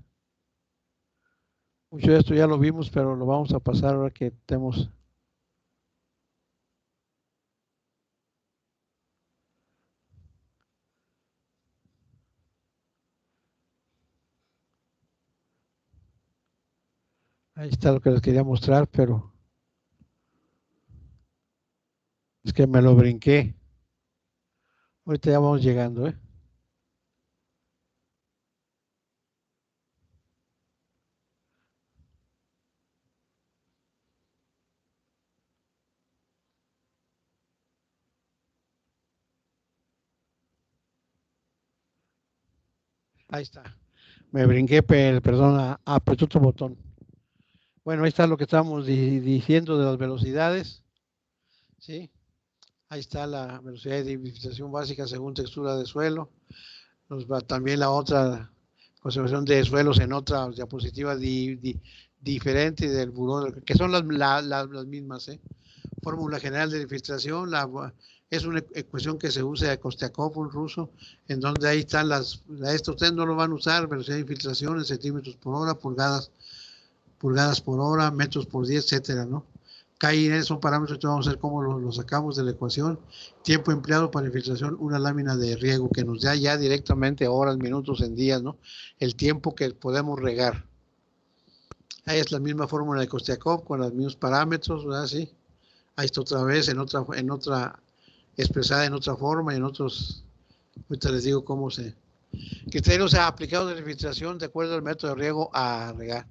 Mucho de esto ya lo vimos, pero lo vamos a pasar ahora que tenemos. Ahí está lo que les quería mostrar, pero es que me lo brinqué. Ahorita ya vamos llegando, ¿eh? Ahí está. Me brinqué, perdón, apreté otro botón. Bueno, ahí está lo que estábamos diciendo de las velocidades, ¿sí? Ahí está la velocidad de edificación básica según textura de suelo. Nos va también la otra conservación de suelos en otra diapositiva diferente del buró, que son las mismas, ¿eh? Fórmula general de filtración, es una ecuación que se usa de Kostiakov, un ruso, en donde ahí están esto ustedes no lo van a usar, velocidad de infiltración en centímetros por hora, pulgadas por hora, metros por día, etcétera, ¿no? KIN son parámetros que vamos a ver cómo lo sacamos de la ecuación. Tiempo empleado para infiltración, una lámina de riego que nos da ya directamente horas, minutos, en días, ¿no? El tiempo que podemos regar. Ahí es la misma fórmula de Kostiakov con los mismos parámetros, ¿verdad? Sí. Ahí está otra vez en otra expresada en otra forma y en otros. Ahorita les digo cómo se. Criterios aplicados de infiltración de acuerdo al método de riego a regar.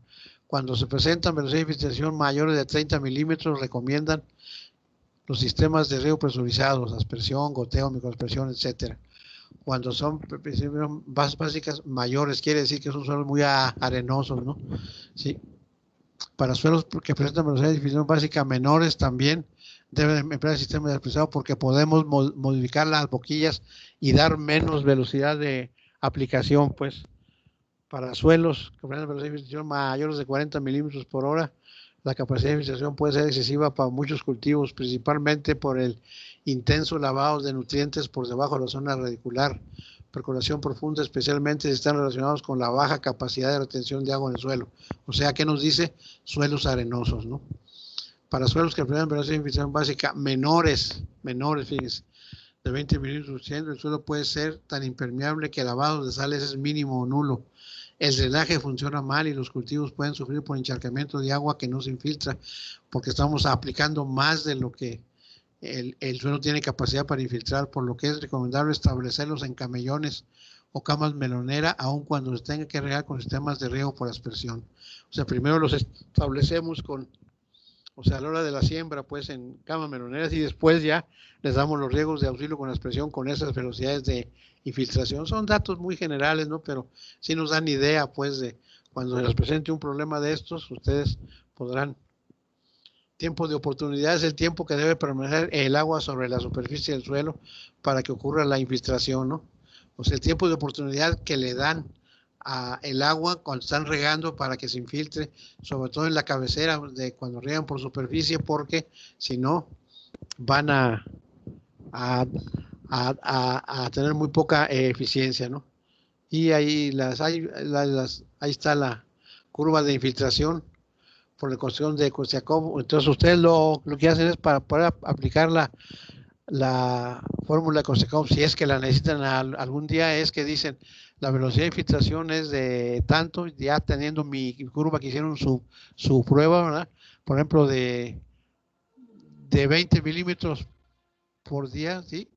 Cuando se presentan velocidades de infiltración mayores de 30 milímetros, recomiendan los sistemas de riego presurizados, aspersión, goteo, microaspersión, etcétera. Cuando son bases básicas mayores, quiere decir que son suelos muy arenosos, ¿no? Sí. Para suelos que presentan velocidades de infiltración básica menores también deben emplear el sistema de expresado porque podemos modificar las boquillas y dar menos velocidad de aplicación, pues. Para suelos que ofrecen velocidad de infiltración mayores de 40 milímetros por hora, la capacidad de infiltración puede ser excesiva para muchos cultivos, principalmente por el intenso lavado de nutrientes por debajo de la zona radicular, percolación profunda, especialmente si están relacionados con la baja capacidad de retención de agua en el suelo. O sea, ¿qué nos dice? Suelos arenosos, ¿no? Para suelos que ofrecen velocidad de infiltración básica menores, fíjense, de 20 milímetros, el suelo puede ser tan impermeable que el lavado de sales es mínimo o nulo. El drenaje funciona mal y los cultivos pueden sufrir por encharcamiento de agua que no se infiltra, porque estamos aplicando más de lo que el suelo tiene capacidad para infiltrar, por lo que es recomendable establecerlos en camellones o camas melonera, aun cuando se tenga que regar con sistemas de riego por aspersión. O sea, primero los establecemos a la hora de la siembra, pues en camas meloneras y después ya les damos los riegos de auxilio con aspersión con esas velocidades de infiltración. Son datos muy generales, ¿no? Pero sí nos dan idea, pues, de cuando se les presente un problema de estos, ustedes podrán Tiempo de oportunidad es el tiempo que debe permanecer el agua sobre la superficie del suelo para que ocurra la infiltración, ¿no? O sea, el tiempo de oportunidad que le dan a el agua cuando están regando para que se infiltre, sobre todo en la cabecera de cuando riegan por superficie, porque si no van a, a tener muy poca eficiencia, ¿no? Y ahí, ahí está la curva de infiltración por la cuestión de Korsakoff. Entonces ustedes lo que hacen es para poder aplicar la fórmula de Korsakoff, si es que la necesitan algún día, es que dicen la velocidad de infiltración es de tanto, ya teniendo mi curva que hicieron su prueba, ¿verdad? Por ejemplo, de 20 milímetros por día, ¿sí?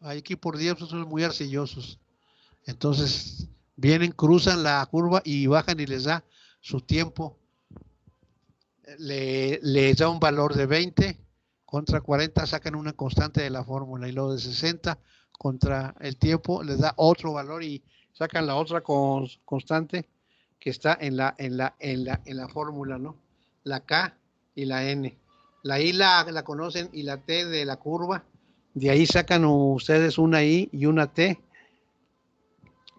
Aquí por día pues, son muy arcillosos. Entonces vienen, cruzan la curva y bajan y les da su tiempo. Les da un valor de 20 contra 40, sacan una constante de la fórmula y luego de 60 contra el tiempo les da otro valor y sacan la otra constante que está en la fórmula, ¿no? La K y la N. La I la conocen y la T de la curva. De ahí sacan ustedes una I y una T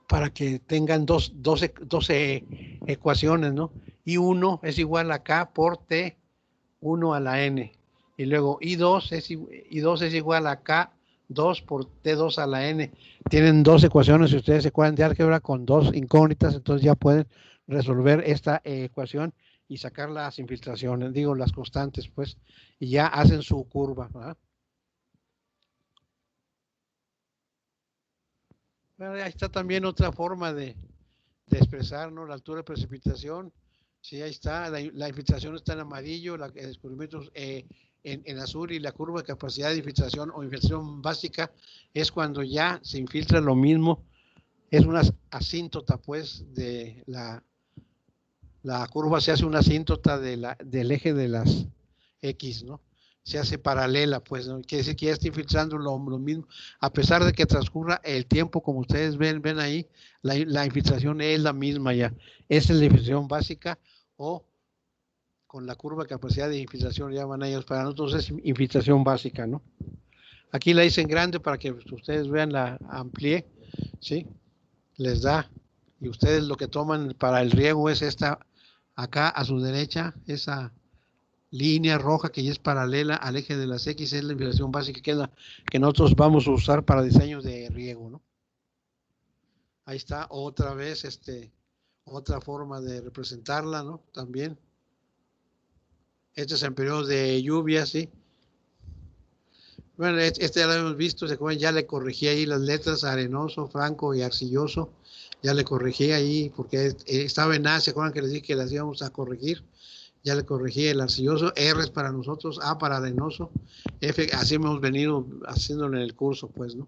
para que tengan 12 ecuaciones, ¿no? I1 es igual a K por T, 1 a la N. Y luego I2 es igual a K2 por T2 a la N. Tienen dos ecuaciones, si ustedes se acuerdan de álgebra con dos incógnitas, entonces ya pueden resolver esta ecuación y sacar las infiltraciones, digo las constantes, pues, y ya hacen su curva, ¿verdad? Bueno, ahí está también otra forma de expresar, ¿no? La altura de precipitación. Sí, ahí está, la infiltración está en amarillo, el descubrimiento en azul y la curva de capacidad de infiltración o infiltración básica es cuando ya se infiltra lo mismo, es una asíntota pues de la curva se hace una asíntota del eje de las X, ¿no? Se hace paralela, pues, ¿no? Quiere decir que ya está infiltrando lo mismo, a pesar de que transcurra el tiempo, como ustedes ven ahí, la infiltración es la misma ya. Esa es la infiltración básica o con la curva de capacidad de infiltración llaman ellos, para nosotros es infiltración básica, ¿no? Aquí la hice en grande para que ustedes vean la amplié, ¿sí? Les da, y ustedes lo que toman para el riego es esta, acá a su derecha, esa línea roja que ya es paralela al eje de las X, es la infiltración básica que es la que nosotros vamos a usar para diseños de riego, ¿no? Ahí está otra vez, otra forma de representarla, ¿no? También. Este es en periodos de lluvia, ¿sí? Bueno, ya lo hemos visto, se acuerdan, ya le corregí ahí las letras, arenoso, franco y arcilloso. Ya le corregí ahí porque estaba en A, se acuerdan que les dije que las íbamos a corregir. Ya le corregí el arcilloso, R es para nosotros, A para arenoso, F, así hemos venido haciéndolo en el curso, pues, ¿no?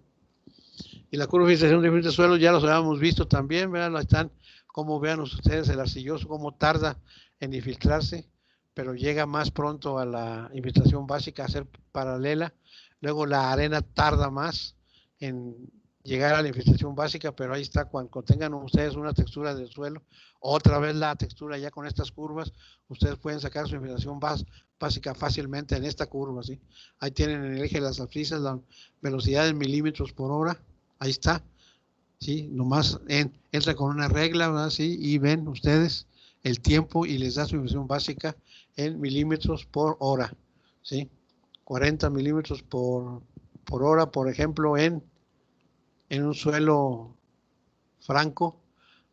Y la curva de filtración de diferentes suelos ya los habíamos visto también, vean, están, como vean ustedes el arcilloso, cómo tarda en infiltrarse, pero llega más pronto a la infiltración básica a ser paralela. Luego la arena tarda más en llegar a la infiltración básica, pero ahí está, cuando tengan ustedes una textura del suelo, otra vez la textura ya con estas curvas, ustedes pueden sacar su infiltración básica fácilmente en esta curva, ¿sí? Ahí tienen en el eje de las abscisas la velocidad en milímetros por hora, ahí está, ¿sí? Nomás entra con una regla, ¿verdad? ¿Sí? Y ven ustedes el tiempo y les da su infiltración básica en milímetros por hora, ¿sí? 40 milímetros por hora, por ejemplo, en un suelo franco,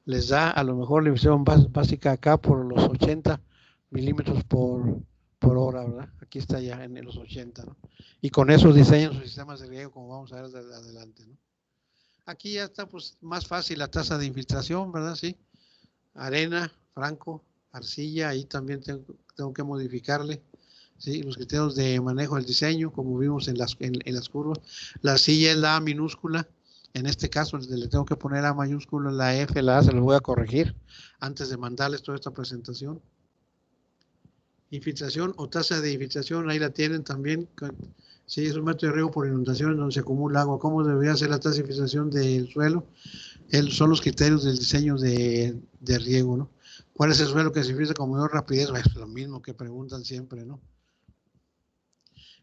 les da a lo mejor la infiltración básica acá por los 80 milímetros por hora, ¿verdad? Aquí está ya en los 80, ¿no? Y con eso diseñan sus sistemas de riego, como vamos a ver desde adelante, ¿no? Aquí ya está pues más fácil la tasa de infiltración, ¿verdad? Sí. Arena, franco, arcilla, ahí también tengo que modificarle. ¿Sí? Los criterios de manejo del diseño, como vimos en las curvas. La arcilla es la A minúscula. En este caso le tengo que poner A mayúscula, la F, la A, se los voy a corregir antes de mandarles toda esta presentación. Infiltración o tasa de infiltración, ahí la tienen también. Sí, es un método de riego por inundación donde se acumula agua. ¿Cómo debería ser la tasa de infiltración del suelo? Son los criterios del diseño de riego, ¿no? ¿Cuál es el suelo que se infiltra con mayor rapidez? Es lo mismo que preguntan siempre, ¿no?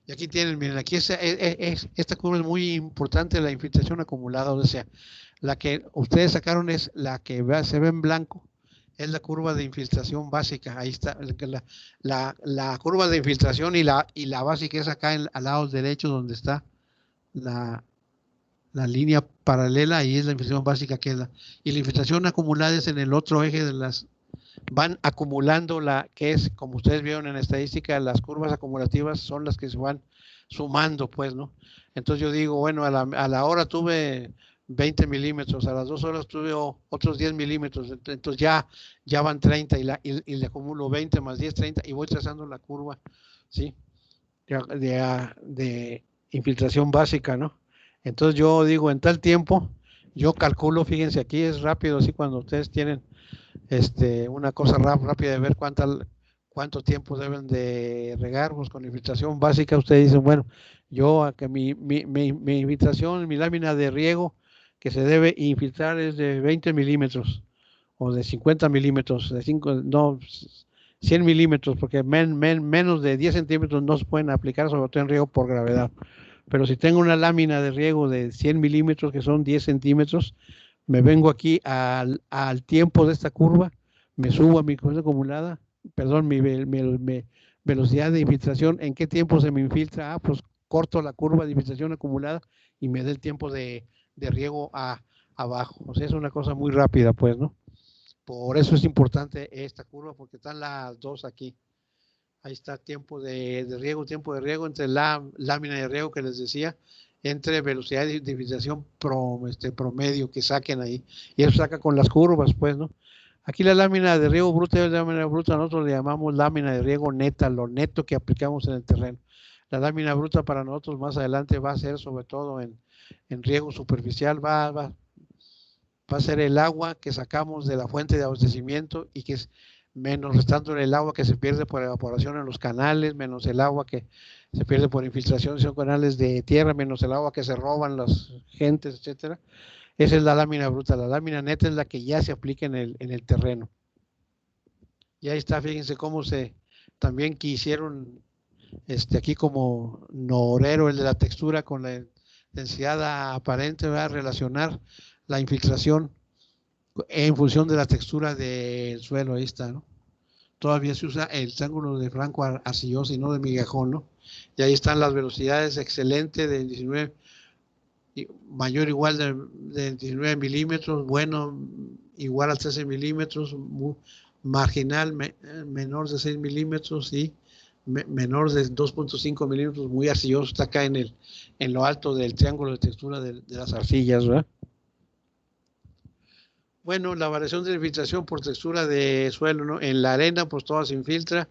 Y aquí tienen, miren, aquí esta curva es muy importante, la infiltración acumulada, o sea, la que ustedes sacaron es la que se ve en blanco, es la curva de infiltración básica. Ahí está la curva de infiltración y la básica es acá al lado derecho donde está la, la línea paralela, y es la infiltración básica que es y la infiltración acumulada es en el otro eje de las, van acumulando la, que es, como ustedes vieron en estadística, las curvas acumulativas son las que se van sumando, pues, ¿no? Entonces yo digo, bueno, a la hora tuve 20 milímetros, a las 2 horas tuve otros 10 milímetros, entonces ya van 30 y le acumulo 20 más 10, 30 y voy trazando la curva, ¿sí? De infiltración básica, ¿no? Entonces yo digo, en tal tiempo, yo calculo, fíjense, aquí es rápido, así cuando ustedes tienen una cosa rápida de ver cuánto tiempo deben de regar, pues con infiltración básica ustedes dicen, bueno, yo a que mi infiltración, mi lámina de riego que se debe infiltrar es de 20 milímetros o de 50 milímetros, de 5, no, 100 milímetros, porque menos de 10 centímetros no se pueden aplicar, sobre todo en riego por gravedad. Pero si tengo una lámina de riego de 100 milímetros, que son 10 centímetros, me vengo aquí al tiempo de esta curva, me subo a mi corriente acumulada, perdón, mi velocidad de infiltración, ¿en qué tiempo se me infiltra? Pues corto la curva de infiltración acumulada y me da el tiempo de riego abajo. O sea, es una cosa muy rápida, pues, ¿no? Por eso es importante esta curva, porque están las dos aquí. Ahí está tiempo de riego entre la lámina de riego que les decía, entre velocidad de infiltración promedio que saquen ahí. Y eso saca con las curvas, pues, ¿no? Aquí la lámina de riego bruta es lámina bruta, nosotros le llamamos lámina de riego neta, lo neto que aplicamos en el terreno. La lámina bruta para nosotros más adelante va a ser sobre todo en riego superficial, va a ser el agua que sacamos de la fuente de abastecimiento y que es menos restando el agua que se pierde por evaporación en los canales, menos el agua que se pierde por infiltración, son canales de tierra, menos el agua que se roban las gentes, etcétera. Esa es la lámina bruta. La lámina neta es la que ya se aplica en el terreno. Y ahí está, fíjense cómo se también quisieron aquí como norero el de la textura con la densidad aparente, va a relacionar la infiltración en función de la textura del suelo. Ahí está, ¿no? Todavía se usa el triángulo de Franco arcilloso y no de migajón, ¿no? Y ahí están las velocidades excelentes de 19, mayor o igual de 19 milímetros, bueno, igual a 13 milímetros, marginal menor de 6 milímetros y menor de 2.5 milímetros, muy arcilloso, está acá en lo alto del triángulo de textura de las arcillas, ¿verdad? Bueno, la variación de infiltración por textura de suelo, ¿no? En la arena, pues toda se infiltra.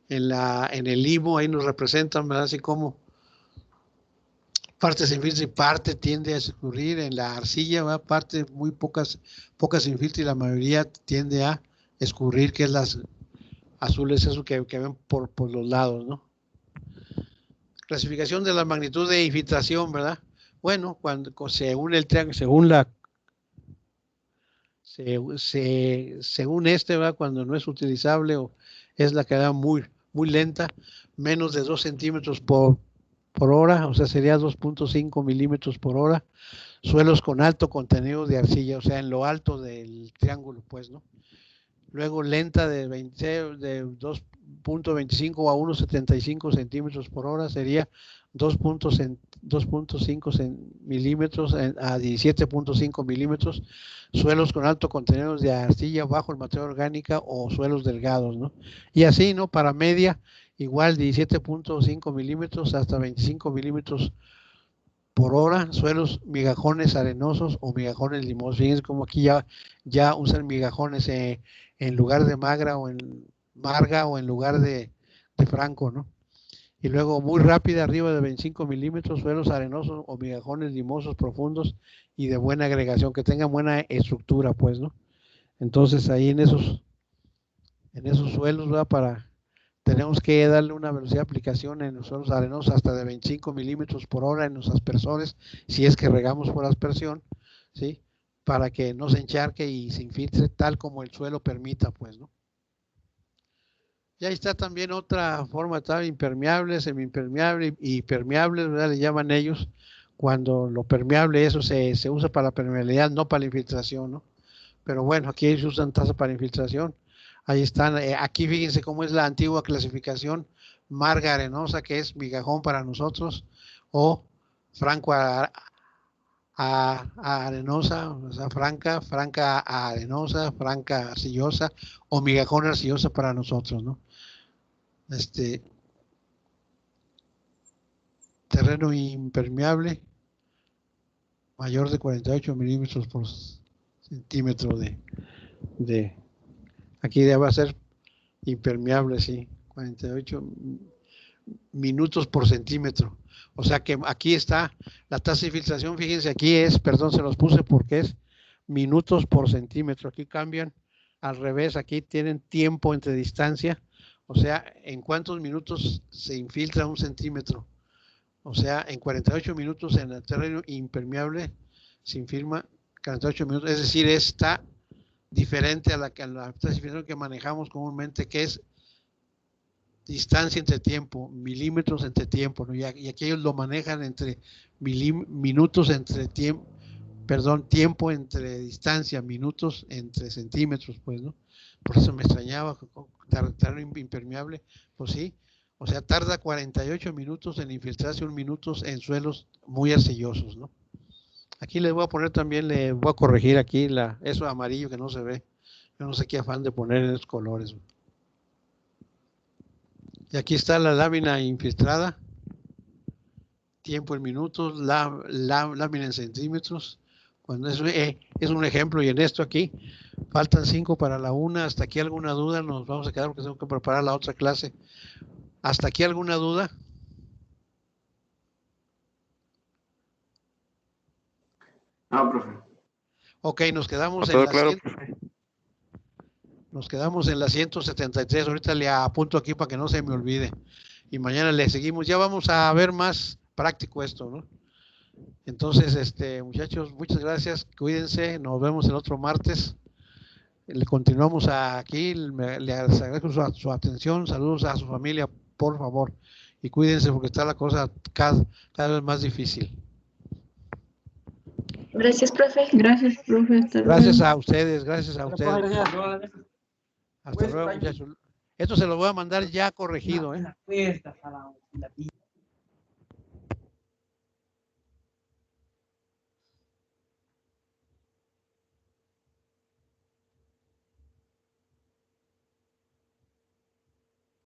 En el limo, ahí nos representan, ¿verdad? Así como parte se infiltra y parte tiende a escurrir. En la arcilla, ¿verdad? Parte muy pocas se infiltra y la mayoría tiende a escurrir, que es las azules, eso que ven por los lados, ¿no? Clasificación de la magnitud de infiltración, ¿verdad? Bueno, según el triángulo, según va cuando no es utilizable o es la que da muy lenta, menos de 2 centímetros por hora, o sea, sería 2.5 milímetros por hora. Suelos con alto contenido de arcilla, o sea, en lo alto del triángulo, pues, ¿no? Luego lenta de 2.25 a 1.75 centímetros por hora sería 2.5 milímetros a 17.5 milímetros. Suelos con alto contenido de arcilla bajo el materia orgánica o suelos delgados, ¿no? Y así, ¿no? Para media, igual 17.5 milímetros hasta 25 milímetros por hora, suelos migajones arenosos o migajones limosos. Fíjense como aquí ya usan migajones en lugar de marga o en lugar de franco, ¿no? Y luego muy rápida, arriba de 25 milímetros, suelos arenosos o migajones limosos profundos y de buena agregación, que tengan buena estructura, pues, ¿no? Entonces ahí en esos suelos, ¿verdad? Tenemos que darle una velocidad de aplicación en los suelos arenosos hasta de 25 milímetros por hora en los aspersores, si es que regamos por aspersión, ¿sí? Para que no se encharque y se infiltre tal como el suelo permita, pues, ¿no? Y ahí está también otra forma, está impermeable, semiimpermeable y permeable, ¿verdad? Le llaman ellos, cuando lo permeable, eso se usa para la permeabilidad, no para la infiltración, ¿no? Pero bueno, aquí se usan tazas para infiltración. Ahí están, aquí fíjense cómo es la antigua clasificación, marga arenosa, que es migajón para nosotros, o franco a arenosa, o sea, franca, franca a arenosa, franca arcillosa, o migajón arcillosa para nosotros, ¿no? Terreno impermeable, mayor de 48 milímetros por centímetro de aquí va a ser impermeable, sí, 48 minutos por centímetro. O sea que aquí está la tasa de filtración, fíjense, aquí es, perdón, se los puse porque es minutos por centímetro. Aquí cambian al revés, aquí tienen tiempo entre distancia, o sea, en cuántos minutos se infiltra un centímetro. O sea, en 48 minutos en el terreno impermeable se infiltra 48 minutos, es decir, está diferente a la clasificación que manejamos comúnmente, que es distancia entre tiempo, milímetros entre tiempo, ¿no? Y aquí ellos lo manejan entre minutos entre tiempo, perdón, tiempo entre distancia, minutos entre centímetros, pues, ¿no? Por eso me extrañaba, terreno impermeable, pues sí, o sea, tarda 48 minutos en infiltrarse, 1 minuto en suelos muy arcillosos, ¿no? Aquí les voy a poner también, le voy a corregir aquí eso amarillo que no se ve. Yo no sé qué afán de poner en esos colores. Y aquí está la lámina infiltrada. Tiempo en minutos, lámina en centímetros. Cuando es un ejemplo, y en esto aquí faltan 5 para la 1. Hasta aquí alguna duda, nos vamos a quedar porque tengo que preparar la otra clase. ¿Hasta aquí alguna duda? No, profe. Ok, nos quedamos Todo en la claro, 100, profe. nos quedamos en la 173. Ahorita le apunto aquí para que no se me olvide. Y mañana le seguimos. Ya vamos a ver más práctico esto, ¿no? Entonces, muchachos, muchas gracias. Cuídense. Nos vemos el otro martes. Le continuamos aquí. Le agradezco su atención. Saludos a su familia, por favor. Y cuídense porque está la cosa cada vez más difícil. Gracias, profe. Gracias, profe. Gracias a ustedes, gracias a ustedes. Gracias. Hasta luego, muchachos. Esto se lo voy a mandar ya corregido, ¿eh?